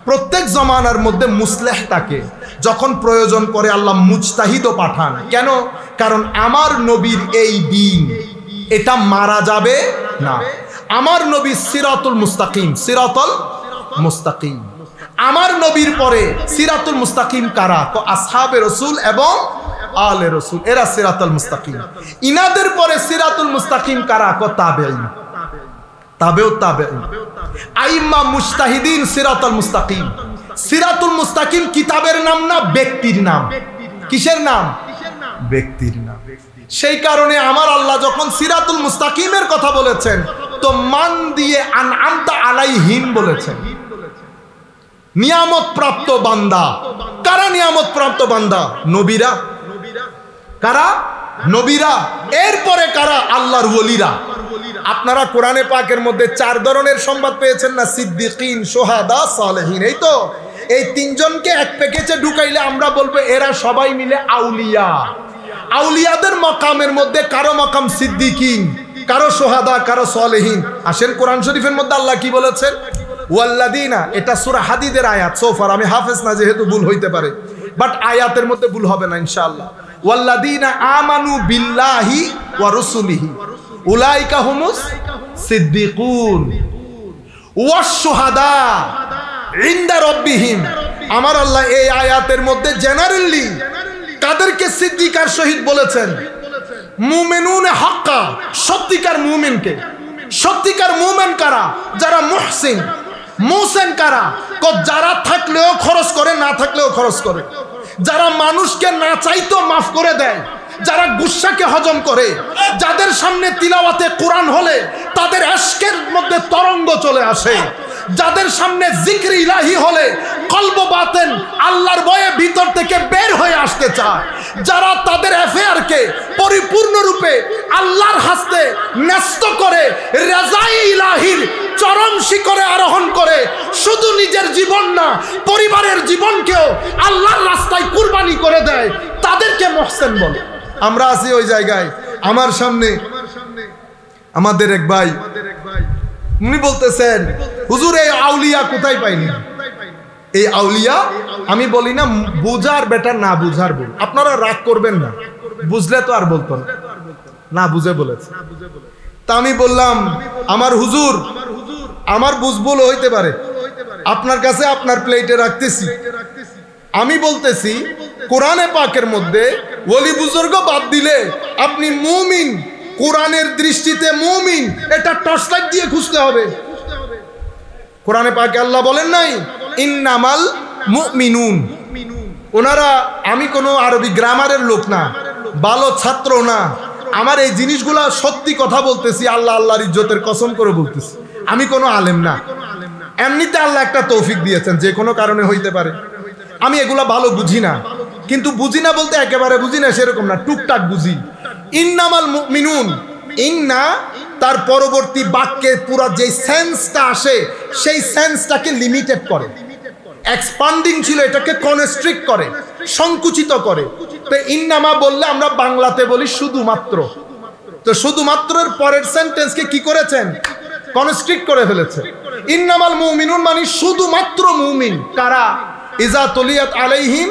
প্রত্যেক জমানার মধ্যে মুসলেহ থাকে, যখন প্রয়োজন পড়ে আল্লাহ মুজতাহিদও পাঠান। কেন? কারণ আমার নবীর এই দ্বীন, এটা মারা যাবে না। আমার নবী সিরাতুল মুস্তাকিম, সিরাতুল মুস্তাকিম। আমার নবীর পরে সিরাতুল মুস্তাকিম কারা? তো আসহাবে রাসূল এবং আলে রাসূল, এরা সিরাতুল মুস্তাকিম। ইনাদের পরে সিরাতুল মুস্তাকিম কারা? কো তাবেঈন, তাবেউ তাবেঈন, আইম্মা মুজতাহিদিন। সিরাতুল মুস্তাকিম, সিরাতুল মুস্তাকিম কিতাবের নাম না, ব্যক্তির নাম। কিসের নাম? ব্যক্তির নাম। সেই কারণে আমার আল্লাহ যখন সিরাতুল মুস্তাকিমের কথা বলেছেন তো মান দিয়ে আনআমতা আলাইহিম বলেছেন। নিয়ামত প্রাপ্ত বান্দা কারা? নিয়ামত প্রাপ্ত বান্দা নবীরা। কারা? নবীরা। এরপরে কারা? আল্লাহর ওলিরা। আপনারা কোরআনে পাকের মধ্যে 4 ধরনের সংবাদ পেয়েছেন না? সিদ্দিকিন, সোহাদা, সালেহিন। এই তো এই 3 জনকে এক প্যাকেজে ঢুকাইলে আমরা বলবো এরা সবাই মিলে আউলিয়া। আউলিয়াদের মাকামের মধ্যে কারো মাকাম সিদ্দিকিন, কারো সোহাদা, কারো সালেহিন। আসেন কোরআন শরীফের মধ্যে আল্লাহ কি বলেছেন? ওয়াল্লাদিনা, এটা সূরা হাদিদের আয়াত। সোফার আমি হাফেজ না, যেহেতু ভুল হইতে পারে, বাট আয়াতের মধ্যে ভুল হবে না ইনশাআল্লাহ। ওয়াল্লাদিনা আমানু বিল্লাহি ওয়া রাসূলিহি উলাইকা হুমুস সিদ্দিকুন ওয়াশ শুহাদা ইনদা রাব্বিহিম। আমার আল্লাহ এই আয়াতের মধ্যে জেনারেলি কাদেরকে সিদ্দিক আর শহীদ বলেছেন? মুমিনুন হাক্কা, সত্যিকার মুমিনকে। সত্যিকার মুমিন কারা? যারা মুহসিন। মুহসিন কারা? যারা থাকলেও খরচ করে, না থাকলেও খরচ করে, যারা মানুষকে না চাইতো মাফ করে দেয়, যারা গুসাকে হজম করে, যাদের সামনে তিলাওয়াতে কোরআন হলে তাদের আশকের মধ্যে তরঙ্গ চলে আসে, যাদের সামনে জিক্র ইলাহি হলে কলব বাতেন আল্লাহর ভয়ে ভিতর থেকে বের হয়ে আসতে চায়, যারা তাদের অ্যাফেয়ারকে পরিপূর্ণরূপে আল্লাহর হাস্তে ন্যস্ত করে রাজাই ইলাহির চরম শিখরে আরোহণ করে, শুধু নিজের জীবন না পরিবারের জীবনকেও আল্লাহর রাস্তায় কুরবানি করে দেয়, তাদেরকে মুহসিন বলে। আমরা আছি ওই জায়গায়। আমার সামনে আমাদের এক ভাই, উনি বলতেছেন হুজুর এই আউলিয়া কোথায় পাইনি? এই আউলিয়া আমি বলি না বুঝার বেটার না বুঝার বল। আপনারা রাগ করবেন না, বুঝলে তো আর বলতো না, না বুঝে বলেছে। তা আমি বললাম আমার হুজুর, আমার বুঝবুল হইতে পারে, আপনার কাছে আপনার প্লেটে রাখতেছি। আমি বলতেছি কোরআনে পাকের মধ্যে ওলি বুজুর্গ বাদ দিলে আপনি মুমিন, কোরআনের দৃষ্টিতে মুমিন, এটা টর্চ লাইট দিয়ে খুঁজতে হবে। কোরআনে পাকে আল্লাহ বলেন নাই ইন্নামাল মুমিনুন। ওনারা, আমি কোনো আরবি গ্রামারের লোক না, ভালো ছাত্র না, আমার এই জিনিসগুলা সত্যি কথা বলতেছি, আল্লাহ আল্লাহর ইজ্জতের কসম করে বলতেছি। আমি কোনো আলেম না, এমনিতে আল্লাহ একটা তৌফিক দিয়েছেন, যে কোনো কারণে হইতে পারে। আমি এগুলা ভালো বুঝি না, কিন্তু বুঝি না বলতে একেবারে বুঝি না সেরকম না, টুকটাক বুঝি। ইন্নামাল মুমিনুন, ইন্না তার পরবর্তী বাক্যে পুরো যে সেন্সটা আসে সেই সেন্সটাকে লিমিটেড করে, এক্সপান্ডিং ছিল এটাকে কনস্ট্রিক্ট করে, সংকুচিত করে। তো ইন্নামা বললে আমরা বাংলাতে বলি শুধুমাত্র, তো শুধুমাত্রের পরের সেন্টেন্সকে কি করেছেন? কনস্ট্রিক্ট করে ফেলেছে। ইন্নামাল মুমিনুন মানে শুধুমাত্র মুমিন কারা? ইজা তুলিয়াত আলাইহিম,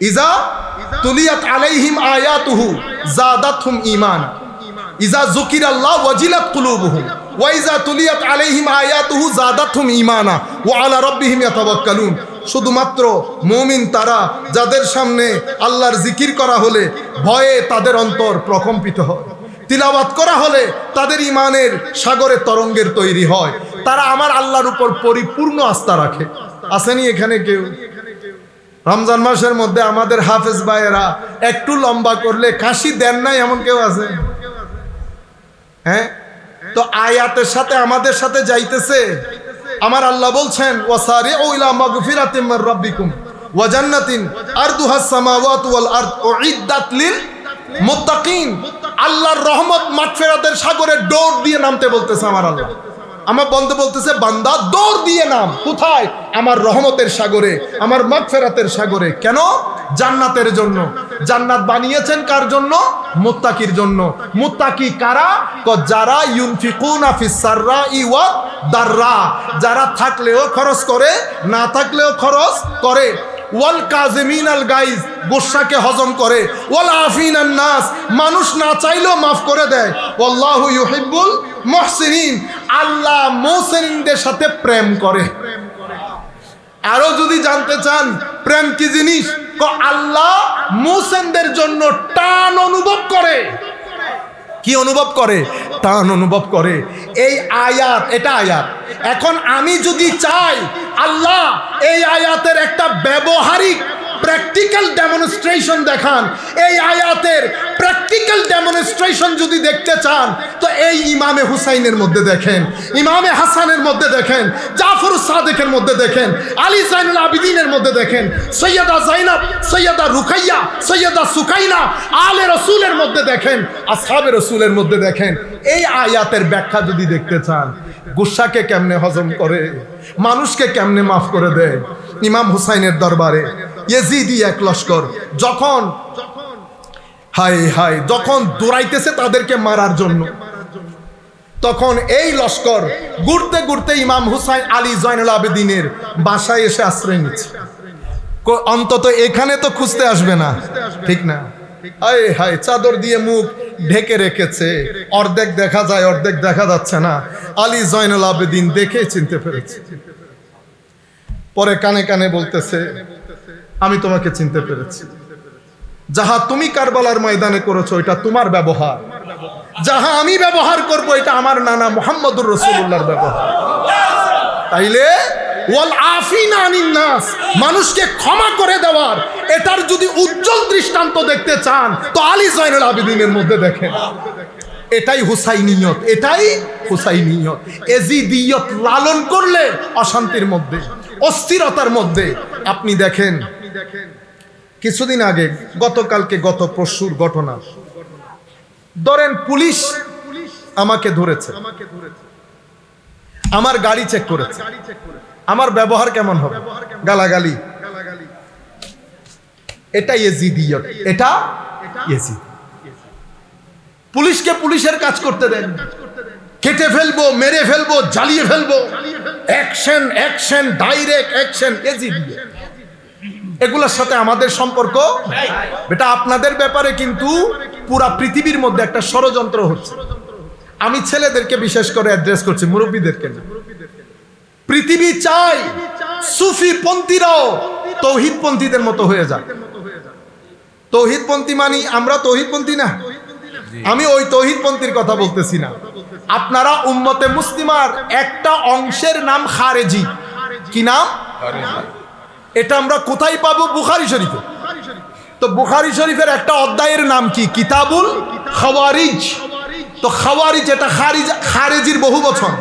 ইজা তুলিয়াত আলাইহিম আয়াতুহু জাদাতহুম ঈমানা, ইজা যুকিরাল্লাহ ওয়াজিলাত কুলুবুহুম ওয়া ইজা তুলিয়াত আলাইহিম আয়াতুহু জাদাতহুম ঈমানা ওয়া আলা রাব্বিহিম ইয়াতাওয়াক্কালুন। শুধুমাত্র মুমিন তারা যাদের সামনে আল্লাহর জিকির করা হলে ভয়ে তাদের অন্তর প্রকম্পিত হয়, তিলাওয়াত করা হলে তাদের ঈমানের সাগরে তরঙ্গের তৈরি হয়, তারা আমার আল্লাহর উপর পরিপূর্ণ আস্থা রাখে। আসেনি এখানে কেউ? রমজান মাসের মধ্যে আমাদের হাফেজ ভাইয়েরা একটু লম্বা করলে কাশি দেন নাই এমন কেউ আছে? হ্যাঁ, তো আয়াতের সাথে আমাদের সাথে যাইতেছে। আমার আল্লাহ বলছেন ওয়াসারিউ ইলা মাগফিরাতিম মির রাব্বিকুম ওয়া জান্নাতিন আরদুহাস সামাওয়াতু ওয়াল আরদ উইদ্দাত লিল মুত্তাকিন। আল্লাহর রহমত মাগফিরাতের সাগরে দৌড় দিয়ে নামতে বলতেছে আমার আল্লাহ। আমার বন্ধু বলতেছে বান্দা দৌড় দিয়ে নাম। কোথায়? আমার রহমতের সাগরে, আমার মাগফিরাতের সাগরে। কেন? জান্নাতের জন্য। জান্নাত বানিয়েছেন কার জন্য? মুত্তাকির জন্য। মুত্তাকি কারা? যারা ইউনফিকুনা ফিস সাররাই ওয়াদ দাররা, যারা থাকলেও খরচ করে, না থাকলেও খরচ করে। ওয়াল কাযিমিনাল গাইজ, গুসাকে হজম করে। ওয়াল আফিনান নাস, মানুষ না চাইলেও মাফ করে দেয়। ওয়াল্লাহু ইউহিব্বুল মুহসিনিন, আল্লাহ মুহসিনদের সাথে প্রেম করে। আরো যদি জানতে চান প্রেম কি জিনিস, আল্লাহ মুহসিনদের জন্য টান অনুভব করে। কি অনুভব করে? টান অনুভব করে। এই আয়াত, এটা আয়াত। এখন আমি যদি চাই আল্লাহ এই আয়াতের একটা ব্যবহারিক প্র্যাকটিক্যাল ডেমনস্ট্রেশন দেখান, এই আয়াতের প্র্যাকটিক্যাল ডেমনস্ট্রেশন যদি দেখতে চান তো এই ইমামে হুসাইনের মধ্যে দেখেন, ইমামে হাসানের মধ্যে দেখেন, জাফর সাদেকের মধ্যে দেখেন, আলী জাইনুল আবিদিনের মধ্যে দেখেন, সৈয়দা জাইনাব, সৈয়দা রুকাইয়া, সৈয়দা সুকাইনা, আলে রসুলের মধ্যে দেখেন, আসহাবে রসুলের মধ্যে দেখেন। এই আয়াতের ব্যাখ্যা যদি দেখতে চান, গুসাকে কেমনে হজম করে, মানুষকে কেমনে মাফ করে দেয়। ইমাম হুসাইনের দরবারে ইয়েজিদি এক লস্কর যখন যখন দৌড়াইতেছে তাদেরকে মারার জন্য, তখন এই লস্কর ঘুরতে ঘুরতে ইমাম হুসাইন আলী জয়নুল আবেদিনের বাসায় এসে আশ্রয় নিচ্ছে। অন্তত এখানে তো খুঁজতে আসবে না, ঠিক না? চাদর দিয়ে মুখ ঢেকে রেখেছে, অর্ধেক দেখা যায় অর্ধেক দেখা যাচ্ছে না। আলী জয়নুল আবেদিন দেখে চিনতে পেরেছে। পরে কানে কানে বলতেছে, আমি তোমাকে চিনতে পেরেছি। যাহা তুমি কারবালার ময়দানে করেছো এটা তোমার ব্যবহার, যাহা আমি ব্যবহার করব এটা আমার নানা মুহাম্মদুর রাসূলুল্লাহর ব্যবহার। তাইলে ওয়াল আফিনা আনিন নাস, মানুষকে ক্ষমা করে দেওয়ার এটার যদি উজ্জ্বল দৃষ্টান্ত দেখতে চান তো আলী জয়নুল আবেদিনের মধ্যে দেখেন। এটাই হুসাইনিয়ত, এটাই হুসাইনিয়ত। এজিদিয়ত লালন করলে অশান্তির মধ্যে, অস্থিরতার মধ্যে। আপনি দেখেন কিছুদিন আগে, গতকালকে, গত পরশুর ঘটনা, ধরেন পুলিশ আমাকে ধরেছে, আমার গাড়ি চেক করেছে, আমার ব্যবহার কেমন হবে? গালাগালি। এটা ইয়েজিদিয়ত, এটা ইয়েজিদ। পুলিশকে পুলিশের কাজ করতে দেন, কেটে ফেলবো, মেরে ফেলবো, জ্বালিয়ে ফেলবো, অ্যাকশন অ্যাকশন, ডাইরেক্ট অ্যাকশন, ইয়েজিদিয়ত। এগুলোর সাথে আমাদের সম্পর্ক বেটা। আপনাদের ব্যাপারে কিন্তু পুরা পৃথিবীর মধ্যে একটা ষড়যন্ত্র হচ্ছে। আমি ছেলেদেরকে বিশেষ করে অ্যাড্রেস করছি, মুরব্বীদেরকে না। পৃথিবী চাই সুফি পন্থীরাও তৌহিদ পন্থীদের মতো হয়ে যায়। তৌহিদ পন্থী মানি আমরা তৌহিদ পন্থী না, আমি ওই তৌহিদ পন্থীর কথা বলতেছি না। আপনারা উম্মতে মুসলিমার একটা অংশের নাম খারেজি। কি নাম? এটা আমরা কোথায় পাবো? বুখারী শরীফে। তো বুখারী শরীফের একটা অধ্যায়ের নাম কি? কিতাবুল খাওয়ারিজ। তো খাওয়ারিজ এটা খারেজির বহু বচন।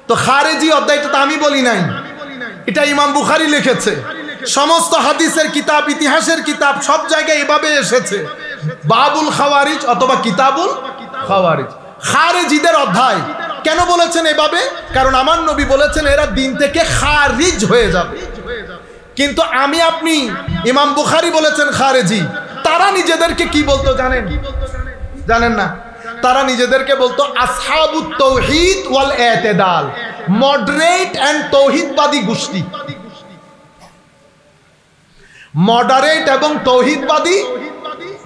তো খারেজি অধ্যায়টা তো আমি বলি নাই, এটা ইমাম বুখারী লিখেছে। সমস্ত হাদিসের কিতাব, ইতিহাসের কিতাব, সব জায়গায় এভাবে এসেছে, বাবুল খাওয়ারিজ অথবা কিতাবুল খাওয়ারিজ। খারেজিদের অধ্যায় কেন বলেছেন এভাবে? কারণ আমার নবী বলেছেন এরা দিন থেকে খারিজ হয়ে যাবে। কিন্তু আমি আপনি, ইমাম বুখারী বলেছেন খারেজি। তারা নিজেদেরকে কি বলতো জানেন? জানেন না? তারা নিজেদেরকে বলতো আসহাবুত তাওহীদ ওয়াল ইতিদাল, মডারেট এন্ড তাওহীদবাদী গোষ্ঠী। মডারেট এবং তাওহীদবাদী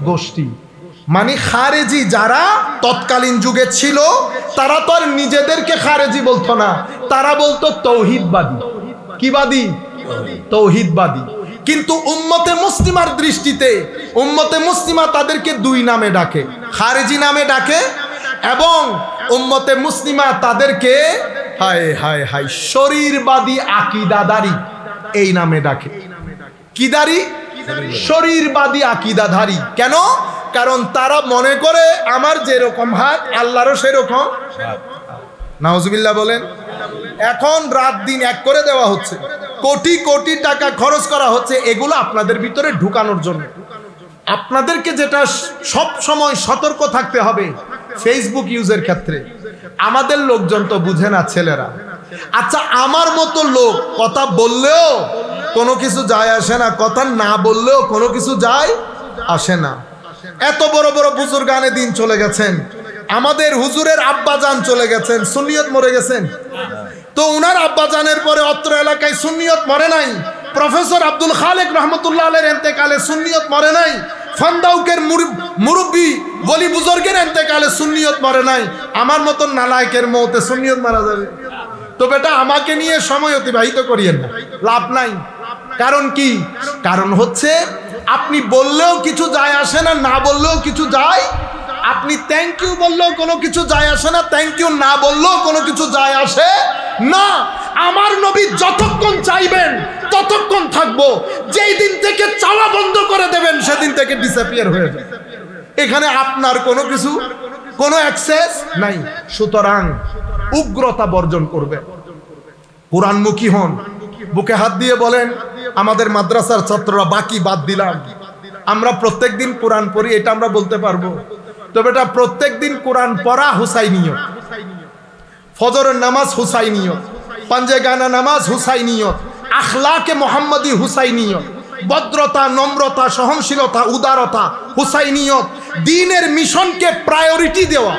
গোষ্ঠী মানে খারেজি যারা তৎকালীন যুগে ছিল, তারা তো আর নিজেদেরকে খারেজি বলতো না, তারা বলতো তাওহীদবাদী। কি বাদী? তাওহীদবাদী। কিন্তু উম্মতে মুসলিমার দৃষ্টিতে উম্মতে মুসলিমা তাদেরকে দুই নামে ডাকে, খারেজি নামে ডাকে, এবং উম্মতে মুসলিমা তাদেরকে হায় হায় হায় শরীরবাদী আকীদাধারী এই নামে ডাকে। কিদারি? শরীরবাদী আকীদাধারী। কেন? কারণ তারা মনে করে আমার যেরকম হাত আল্লাহরও সেরকম। নাউজুবিল্লাহ বলেন। এখন রাত দিন এক করে দেওয়া হচ্ছে, কোটি কোটি টাকা খরচ করা হচ্ছে এগুলো আপনাদের ভিতরে ঢুকানোর জন্য। আপনাদেরকে যেটা সব সময় সতর্ক থাকতে হবে ফেসবুক ইউজের ক্ষেত্রে, আমাদের লোকজন তো বুঝে না, ছেলেরা। আচ্ছা, আমার মতো লোক কথা বললেও কোনো কিছু যায় আসে না, কথা না বললেও কোনো কিছু যায় আসে না। এত বড় বড় বুজুর্গানে দিন চলে গেছেন, আমাদের হুজুরের আব্বাজান চলে গেছেন, সুন্নিয়ত মরে গেছেন। তো উনার আব্বাজানের পরে অত্র এলাকায় সুন্নিয়ত মরে নাই। প্রফেসর আব্দুল খালেক রহমতুল্লাহ আলাইহির ইন্তেকালে সুন্নিয়ত মরে নাই। ফান্দাউকের মুরব্বী ওলি বুজুর্গের ইন্তেকালে সুন্নিয়ত মরে নাই। আমার মতন নালায়েকের মওতে সুন্নিয়ত মারা যাবে? তো বেটা আমাকে নিয়ে সময় অতিবাহিত করিয়েন না, লাভ নাই। কারণ কি? কারণ হচ্ছে আপনি বললেও কিছু যায় আসে না, না বললেও কিছু যায়। আপনি থ্যাংক ইউ বললেও কোনো কিছু যায় আসে না, থ্যাংক ইউ না বললেও কোনো কিছু যায় আসে না। আমার নবী যতক্ষণ চাইবেন ততক্ষণ থাকবো, যেই দিন থেকে চাওয়া বন্ধ করে দেবেন সেদিন থেকে ডিসঅ্যাপিয়ার হয়ে যাবে। এখানে আপনার কোনো কিছু, কোনো অ্যাক্সেস নাই। সুতরাং উগ্রতা বর্জন করবে, কোরআনমুখী হন। বুকে হাত দিয়ে বলেন, আমাদের মাদ্রাসার ছাত্ররা বাকি বাদ দিলাম, আমরা প্রত্যেক দিন কোরআন পড়ি, এটা আমরা বলতে পারবো। তবে এটা প্রত্যেক দিন কোরআন পড়া হুসাইনিয়ত, ফজরের নামাজ হুসাইনিয়ত, পাঞ্জে গানা নামাজ হুসাইনিয়ত, আখলাকে মোহাম্মদী হুসাইনিয়ত, ভদ্রতা, নম্রতা, সহনশীলতা, উদারতা হুসাইনিয়ত। দ্বীনের মিশনকে প্রায়োরিটি দেওয়া,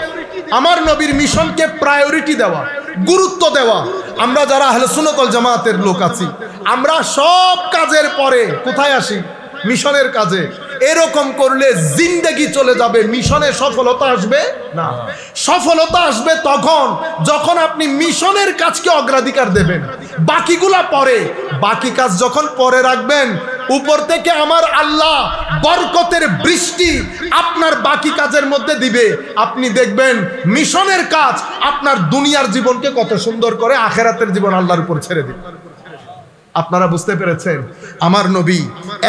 আমার নবীর মিশনকে প্রায়োরিটি দেওয়া, গুরুত্ব দেওয়া। আমরা যারা আহলে সুন্নাত ওয়াল জামাতের লোক আছি, আমরা সব কাজের পরে কোথায় আসি? মিশনের কাজে। এরকম করলে জিন্দেগি চলে যাবে, মিশনে সফলতা আসবে না। সফলতা আসবে তখন যখন আপনি মিশনের কাজকে অগ্রাধিকার দেবেন, বাকিগুলা পরে। বাকি কাজ যখন পরে রাখবেন, উপর থেকে আমার আল্লাহ বরকতের বৃষ্টি আপনার বাকি কাজের মধ্যে দিবে। আপনি দেখবেন মিশনের কাজ আপনার দুনিয়ার জীবনকে কত সুন্দর করে আখেরাতের জীবন আল্লাহর উপর ছেড়ে দিবে। আপনারা বুঝতে পেরেছেন? আমার নবী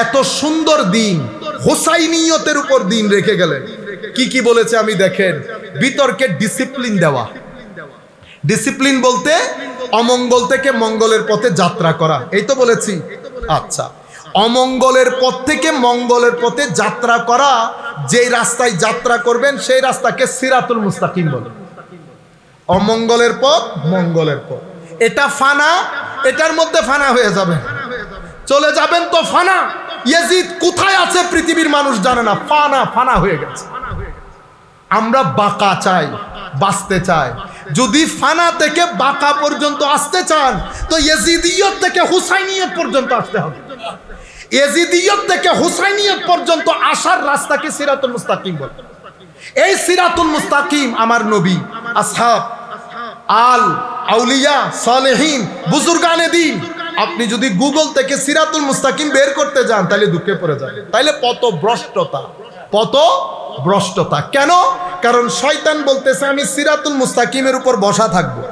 এত সুন্দর দিন, হুসাইনিয়তের উপর দিন রেখে গেলেন। কি কি বলেছে আমি দেখেন। বিতর্কে ডিসিপ্লিন দেওয়া। ডিসিপ্লিন বলতে অমঙ্গল থেকে মঙ্গলের পথে যাত্রা করা, এই তো বলেছি। আচ্ছা, অমঙ্গলের পথ থেকে মঙ্গলের পথে যাত্রা করা, যেই রাস্তায় যাত্রা করবেন সেই রাস্তাকে সিরাতুল মুস্তাকিম বলে। অমঙ্গলের পথ, মঙ্গলের পথ, এটা ফানা, এটার মধ্যে ফানা হয়ে যাবে, চলে যাবেন তো ফানা। ইয়াজিদ কোথায় আছে পৃথিবীর মানুষ জানে না, ফানা ফানা হয়ে গেছে। আমরা বাঁকা চাই, বাঁচতে চাই। যদি ফানা থেকে বাঁকা পর্যন্ত আসতে চান তো ইয়াজিদিয়ত থেকে হুসাইনিয়ত পর্যন্ত আসতে হবে। ইয়াজিদিয়ত থেকে হুসাইনিয়ত পর্যন্ত আসার রাস্তাকে সিরাতুল মুস্তাকিম বলে। এই সিরাতুল মুস্তাকিম আমার নবী, আসহাব, আল আউলিয়া, সালেহিন, বুজুর্গানে দ্বীন, আপনি যদি গুগল থেকে সিরাতুল মুস্তাকিম বের করতে যান তাহলে দুঃখে পড়ে যান। তাইলে কত ভ্রষ্টতা, কত ভ্রষ্টতা। কেন? কারণ শয়তান বলতেছে আমি সিরাতুল মুস্তাকিমের উপর বসা থাকবো।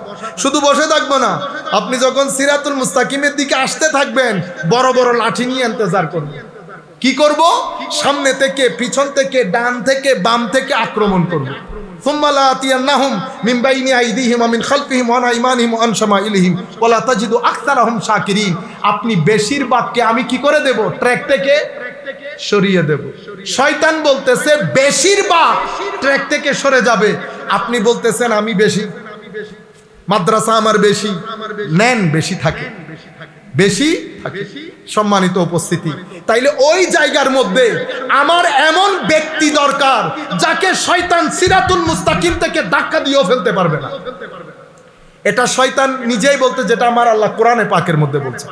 শুধু বসে থাকবো না, আপনি যখন সিরাতুল মুস্তাকিমের দিকে আসতে থাকবেন, বড় বড় লাঠি নিয়ে ইন্তজার করবেন। কি করব? সামনে থেকে, পিছন থেকে, ডান থেকে, বাম থেকে আক্রমণ করব। ثم لآتينهم من بين أيديهم ومن خلفهم وعن أيمانهم وعن شمائلهم ولا تجد أكثرهم شاكرين। আপনি বেশিরভাগকে আমি কি করে দেব? ট্র্যাক থেকে সরিয়ে দেব। শয়তান বলতেছে বেশিরভাগ ট্র্যাক থেকে সরে যাবে, আপনি বলতেছেন আমি বেশি, মাদ্রাসা আমার বেশি, নেন বেশি থাকে, বেশি থাকে। সম্মানিত উপস্থিতি, তাইলে ওই জায়গার মধ্যে আমার এমন ব্যক্তি দরকার যাকে শয়তান সিরাতুল মুস্তাকিম থেকে ধাক্কা দিয়েও ফেলতে পারবে না। এটা শয়তান নিজেই বলতে, যেটা আমার আল্লাহ কোরআনে পাকের মধ্যে বলছে।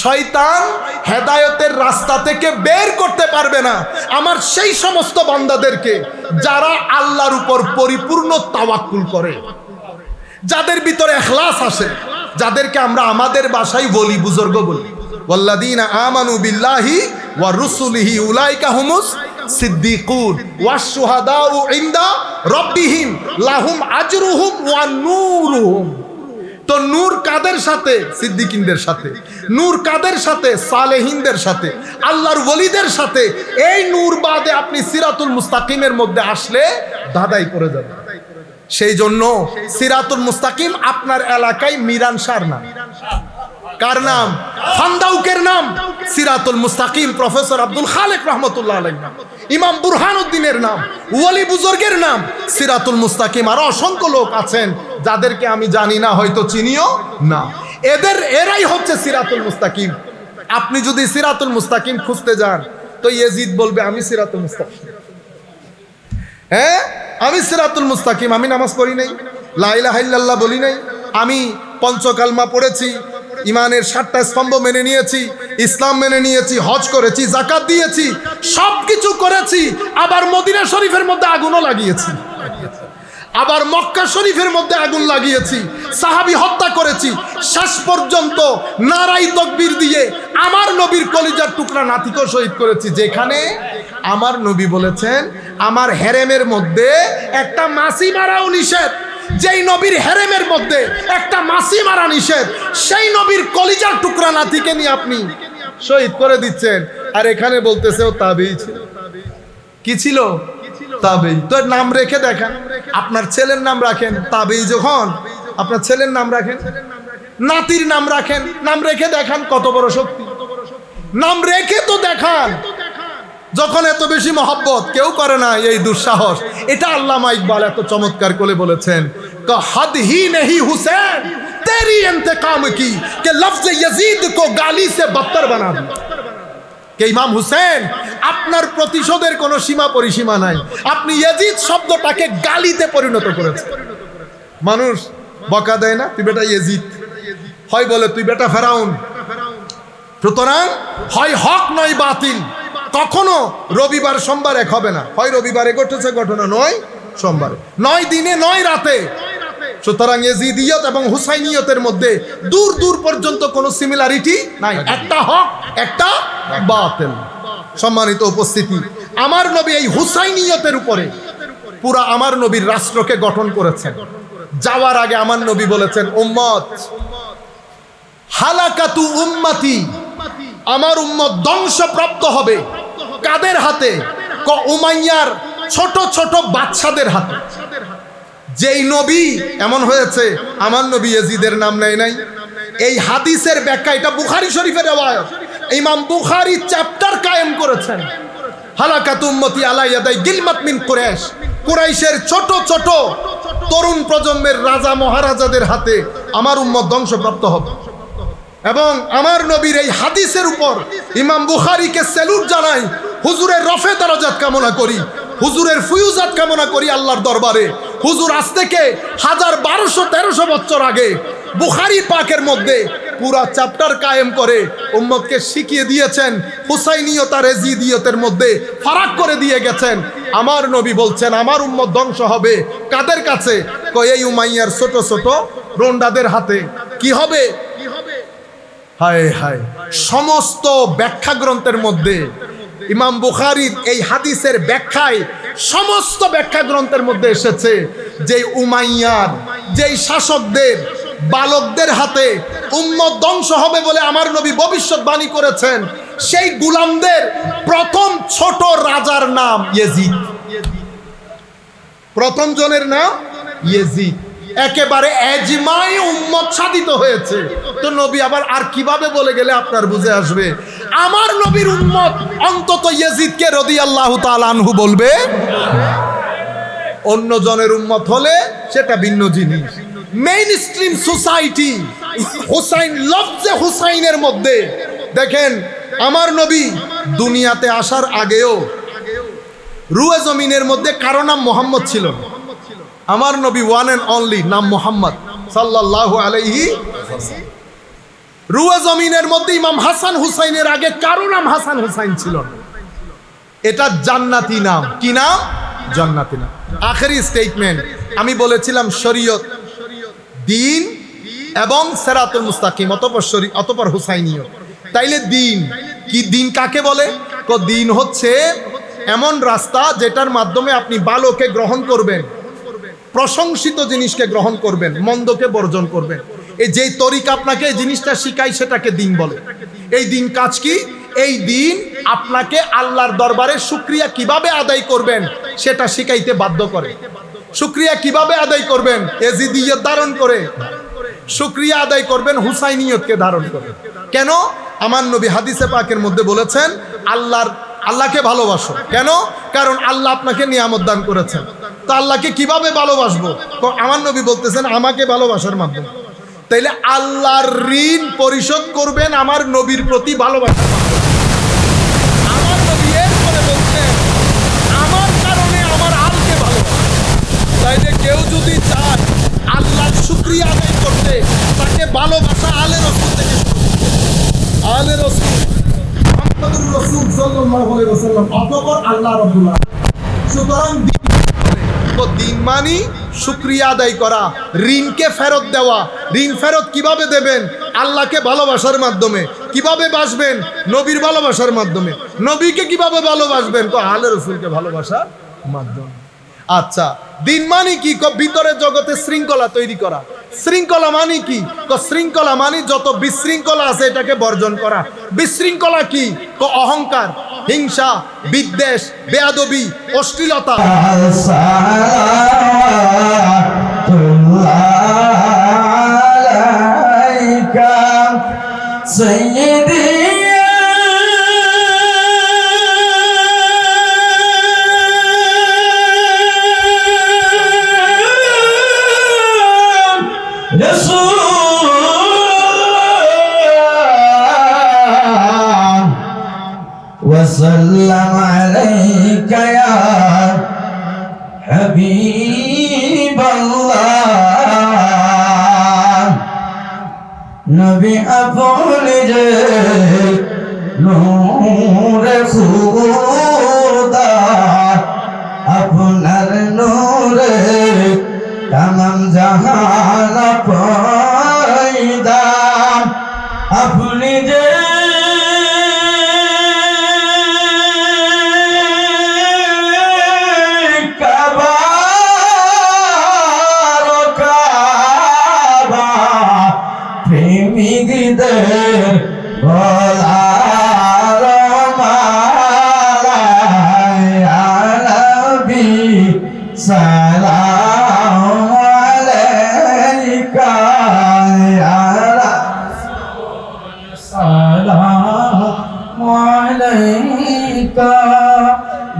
শয়তান হেদায়েতের রাস্তা থেকে বের করতে পারবে না আমার সেই সমস্ত বান্দাদেরকে যারা আল্লাহর উপর পরিপূর্ণ তাওয়াক্কুল করে, যাদের ভিতরে ইখলাস আসে, যাদেরকে আমরা আমাদের ভাষায় বলি, বুজুর্গ বলি, ওয়াল্লাযীনা আমানু বিল্লাহি ওয়া রুসুলিহি উলাইকা হুমুস সিদ্দিকুন ওয়াশ শুহাদাউ ইনদা রাব্বিহিম লাহুম আজরুহুম ওয়া নূরুহুম। তো নূর কাদের সাথে? সিদ্দিকিনদের সাথে। নূর কাদের সাথে? সালেহিনদের সাথে, আল্লাহর ওলিদের সাথে। এই নূর বাদে আপনি সিরাতুল মুস্তাকিমের মধ্যে আসলে দাদাই পড়ে যাবে। সেই জন্য সিরাতুল মুস্তাকিম আপনার এলাকায় মিরান শাহর নাম। কার নাম? ফান্দাউকের নাম সিরাতুল মুস্তাকিম, প্রফেসর আব্দুল খালেক রহমতুল্লাহ আলাইহি নাম, ইমাম বুরহানুদ্দিনের নাম, ওয়ালি বুজুর্গের নাম সিরাতুল মুস্তাকিম। আর অসংখ্য লোক আছেন যাদেরকে আমি জানি না, হয়তো চিনিও না। এরাই হচ্ছে সিরাতুল মুস্তাকিম। আপনি যদি সিরাতুল মুস্তাকিম খুঁজতে যান তো ইয়াজিদ বলবে আমি সিরাতুল মুস্তাকিম, হ্যাঁ আমি সিরাতুল মুস্তাকিম, আমি নামাজ পড়ি নাই, লা ইলাহা ইল্লাল্লাহ বলি নাই, আমি পঞ্চকালমা পড়েছি, ইমানের 7টা স্তম্ভ মেনে নিয়েছি, ইসলাম মেনে নিয়েছি, হজ করেছি, যাকাত দিয়েছি, সবকিছু করেছি, আবার মদিনা শরীফের মধ্যে আগুনও লাগিয়েছি। আবার মক্কা শরীফের মধ্যে আগুন লাগিয়েছি, সাহাবী হত্যা করেছি, শেষ পর্যন্ত নারাই তাকবীর দিয়ে আমার নবীর কলিজার টুকরা নাতিকেও শহীদ করেছি, যেখানে আমার নবী বলেছেন আমার হেরেমের মধ্যে একটা মাছি মারাও নিষেধ। যেই নবীর হেরেমের মধ্যে একটা মাছি মারা নিষেধ, সেই নবীর কলিজার টুকরা নাতিকে নিয়ে আপনি শহীদ করে দিচ্ছেন। আর এখানে বলতেছে ও তাবেঈ ছিল। কি ছিল? তাবেঈ। তো নাম রেখে দেখান, আপনার ছেলের নাম রাখেন তাবেঈ, যখন আপনার ছেলের নাম রাখেন, নাতির নাম রাখেন, নাম রেখে দেখান কত বড় শক্তি। নাম রেখে তো দেখান। যখন এত বেশি মহব্বত কেউ করে না, এই দুঃসাহস, এটা আল্লামা ইকবাল এত চমৎকার করে বলেছেন, হদ হি নেহি হুসैन তেরি ইন্তেকাম কি কে লফজ यजीद को गाली से बदतर बना दी। কে ইমাম হুসেন, আপনার প্রতিশোধের কোনো সীমা পরিসীমা নাই, আপনি ইয়াজিদ শব্দটাকে গালিতে পরিণত করেছেন। মানুষ বকা দেয় না, তুই বেটা ইয়াজিদ, হয় বলে তুই বেটা ফেরাউন। সুতরাং হয় হক নয় বাতিল, কখনো রবিবার সোমবার এক হবে না, হয় রবিবারে ঘটেছে ঘটনা, নয় সোমবারে, নয় দিনে নয় রাতে। সুতরাং ইয়াজিদিয়ত এবং হুসাইনিয়তের মধ্যে দূর দূর পর্যন্ত কোনো সিমিলারিটি নাই, একটা হক একটা বাতিল। সম্মানিত উপস্থিতি, আমার নবী এই হুসাইনিয়তের উপরে পুরা আমার নবীর রাষ্ট্রকে গঠন করেছেন। যাওয়ার আগে আমার নবী বলেছেন উম্মত হালাকাতু উম্মতি, আমার উম্মত ধ্বংসপ্রাপ্ত হবে। কাদের হাতে? উমাইয়ার ছোট ছোট বাচ্চাদের হাতে। যেই নবী এমন হয়েছে, আমার নবী ইয়াজিদের নাম নেয় নাই। এই হাদিসের ব্যাখ্যা, এটা বুখারী শরীফের riwayat, ইমাম বুখারী চ্যাপ্টার কায়েম করেছেন, হালাকাতু উম্মতি আলা ইয়াদাই গিলমাত মিন কুরাইশ, কুরাইশের ছোট ছোট তরুণ প্রজন্মের রাজা মহারাজাদের হাতে আমার উম্মত ধ্বংসপ্রাপ্ত হবে। এবং আমার নবীর এই হাদিসের উপর ইমাম বুখারীকে স্যালুট জানাই, হুজুরের রফে দরজাত কামনা করি, হুজুরের ফুয়ুজাত কামনা করি আল্লাহর দরবারে। হুজুর আজ থেকে 1200-1300 বছর আগে বুখারী পাকের মধ্যে পুরা চ্যাপ্টার কায়েম করে উম্মতকে শিখিয়ে দিয়েছেন, হুসাইনিয়ত আর ইয়াজিদিয়তের মধ্যে ফারাক করে দিয়ে গেছেন। আমার নবী বলছেন আমার উম্মত ধ্বংস হবে কাদের কাছে? এই উমাইয়ার ছোট ছোট রোন্ডাদের হাতে। কি হবে? হায় হায়, সমস্ত ব্যাখ্যা গ্রন্থের মধ্যে ইমাম বুখারীর এই হাদিসের ব্যাখ্যায় সমস্ত ব্যাখ্যা গ্রন্থের মধ্যে এসেছে যে উমাইয়ার যেই শাসকদের বালকদের হাতে উম্মত ধ্বংস হবে বলে আমার নবী ভবিষ্যৎবাণী করেছেন, সেই গোলামদের প্রথম ছোট রাজার নাম ইয়াজিদ। প্রথম জনের নাম ইয়াজিদ। একেবারে এজমাই উম্মত সাধিত হয়েছে। তো নবী আবার আর কিভাবে বলে গেলে আপনার বুঝে আসবে? আমার নবীর উম্মত অন্তত ইয়াজিদকে রাদিয়াল্লাহু তাআলা আনহু বলবে, অন্য জনের উম্মত হলে সেটা ভিন্ন জিনিস। মেইন স্ট্রিম সোসাইটি হুসাইন, লফজে হুসাইনের মধ্যে দেখেন আমার নবী দুনিয়াতে আসার আগেও রুয়ে জমিনের মধ্যে কারো নাম মোহাম্মদ ছিল না। আমার নবী ওয়ান এন্ড অনলি নাম মোহাম্মদ সাল্লাল্লাহু আলাইহি। রুয়ে জমিনের মধ্যে ইমাম হাসান হুসাইনের আগে কারো নাম হাসান হুসাইন ছিল না। এটা জান্নাতি নাম। কি নাম? জান্নাতি নাম। আখেরি স্টেটমেন্ট, আমি বলেছিলাম শরীয়ত, দিন এবং সিরাতুল মুস্তাকিম, অতঃপর হুসাইনিয়ত। তাইলে দিন কি? দিন কাকে বলে? দিন হচ্ছে এমন রাস্তা যেটার মাধ্যমে আপনি ভালোকে গ্রহণ করবেন, প্রশংসিত জিনিসকে গ্রহণ করবেন, মন্দকে বর্জন করবেন। এই যেই তরিকা আপনাকে এই জিনিসটা শিখায় সেটাকে দিন বলে। এই দিন কাজ কি? এই দিন আপনাকে আল্লাহর দরবারে শুকরিয়া কিভাবে আদায় করবেন সেটা শিখাইতে বাধ্য করে। শুকরিয়া কিভাবে আদায় করবেন? ইয়াজিদিয়ত ধারণ করে শুকরিয়া আদায় করবেন, হুসাইনিয়তকে ধারণ করে। কেন? আমার নবী হাদিসে পাকের মধ্যে বলেছেন আল্লাহকে ভালোবাসো। কেন? কারণ আল্লাহ আপনাকে নিয়ামত দান করেছেন। তো আল্লাহকে কিভাবে ভালোবাসবো? তো আমার নবী বলতেছেন আমাকে ভালোবাসার মাধ্যমে। তাইলে আল্লাহর ঋণ পরিশোধ করবেন আমার নবীর প্রতি ভালোবাসার মাধ্যমে। আমার নবী এরপরে বলছেন আমার কারণে আমার আলকে ভালোবাসা। তাইলে কেউ যদি চায় আল্লাহর শুকরিয়া আদায় করতে, তাকে ভালোবাসা আলে রাসূল থেকে শুরু। আলে রাসূল মুহাম্মদুর রাসূল সাল্লাল্লাহু আলাইহি ওয়াসাল্লাম, অতঃপর আল্লাহ রাব্বুল আলামিন। সুতরাং দিন মানি শুকরিয়া আদায় করা, ঋণকে ফেরত দেওয়া। ঋণ ফেরত কিভাবে দেবেন? আল্লাহকে ভালোবাসার মাধ্যমে। কিভাবে বাসবেন? নবীর ভালোবাসার মাধ্যমে। নবীকে কিভাবে ভালোবাসবেন? তো আলে রসুলকে ভালোবাসার মাধ্যমে। আচ্ছা, দিন মানে কি? ভিতরে জগতে শৃঙ্খলা তৈরি করা। শৃঙ্খলা মানে কি? শৃঙ্খলা মানে যত বিশৃঙ্খলা আছে এটাকে বর্জন করা। বিশৃঙ্খলা কি? অহংকার, হিংসা, বিদ্বেষ, বেয়াদবি, অশ্লীলতা। وسلم عليك يا حبيب الله نبي أفضل نور खुदा अपनर नूर तमाम जहान पैदा अपनी जे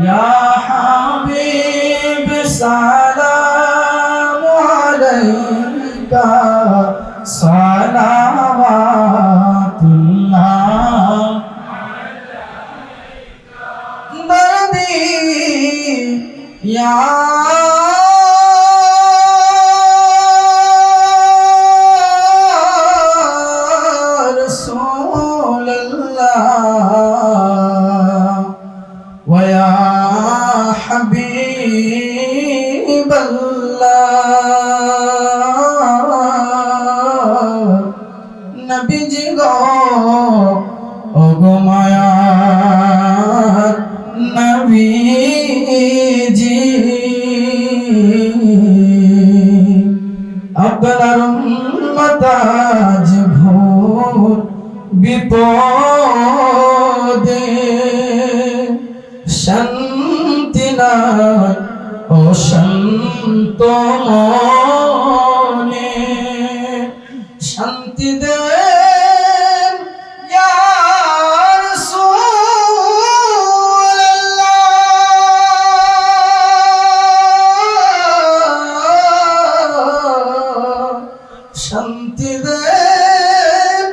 या हबीब सलाम अलैका सलावतुल्लाह दर्दी या रसूल अल्लाह वया हबीब अल्लाह नबी जी गो ओगो माया नबी जी আপনার উম্মত আজ ভোর বিপদে শান্তি নাই অশান্ত মনে শান্তি দেন ইয়া রাসূলুল্লাহ শান্তি দেন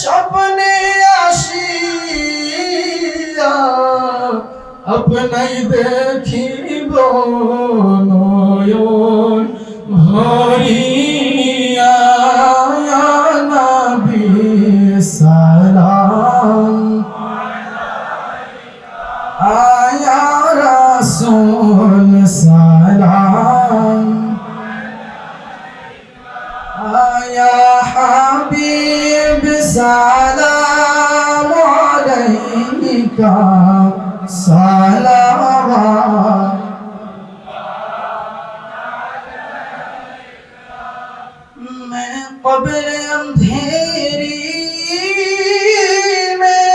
স্বপ্নে আসিয়া আপনাই দেখিব নয়ন ভরিয়া ইয়া নবী সালাম আয়া রাসূল সালাম আয়া হাবিব সালাম আলাইকা সালাওয়াত मैं कब्र अंधेरी में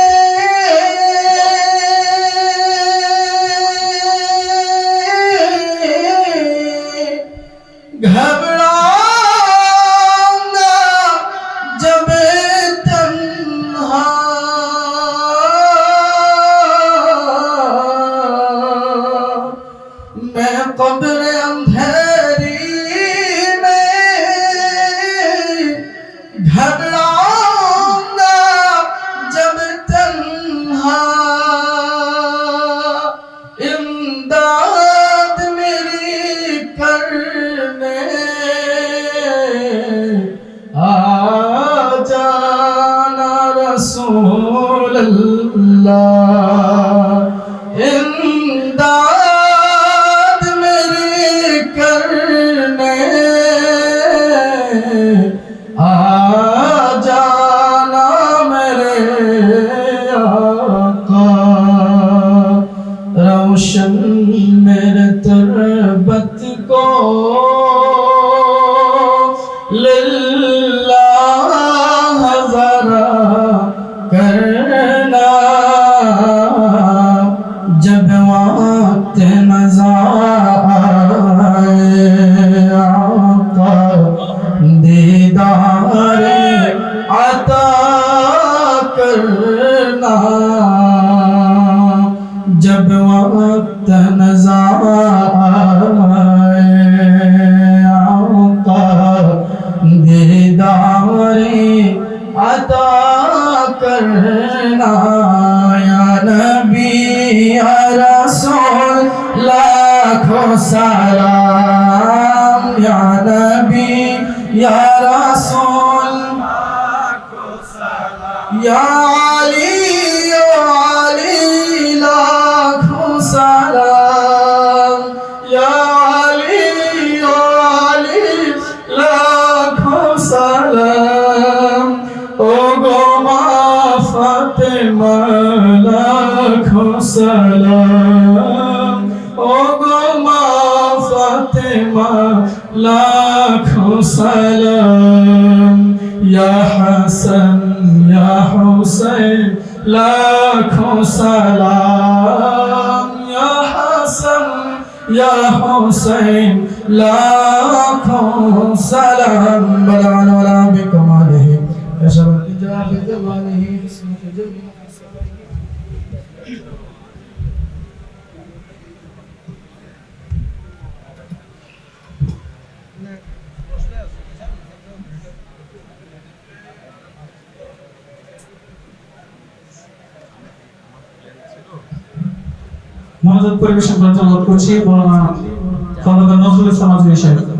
घबराऊंगा जब तन्हा मैं कब्र अंधेरी में घबराऊंगा जब तन्हा इमदाद मेरी करने आ जाना रसूल अल्लाह इमदाद मेरी करने करना जब वक्त नज़र आए आका दीदारे अता करना या नबी या रसूल लाखों सलाम या नबी या रसूल या अली लाखों सलाम या अली लाखों सलाम ओ गो फातिमा लाखों सलाम ओ गो फातिमा लाखों सलाम या हसन या हुसैन लाखों सलाम या हसन या हुसैन लाखों सलाम बलान वाला बिकमालिही यशरफ जाहि जमालिही बिस्मिहि जमील মনোযোগ পরিবেশন করার জন্য অনুরোধ করছি খন্দকার নজরুল ইসলাম আজমি সাহেব।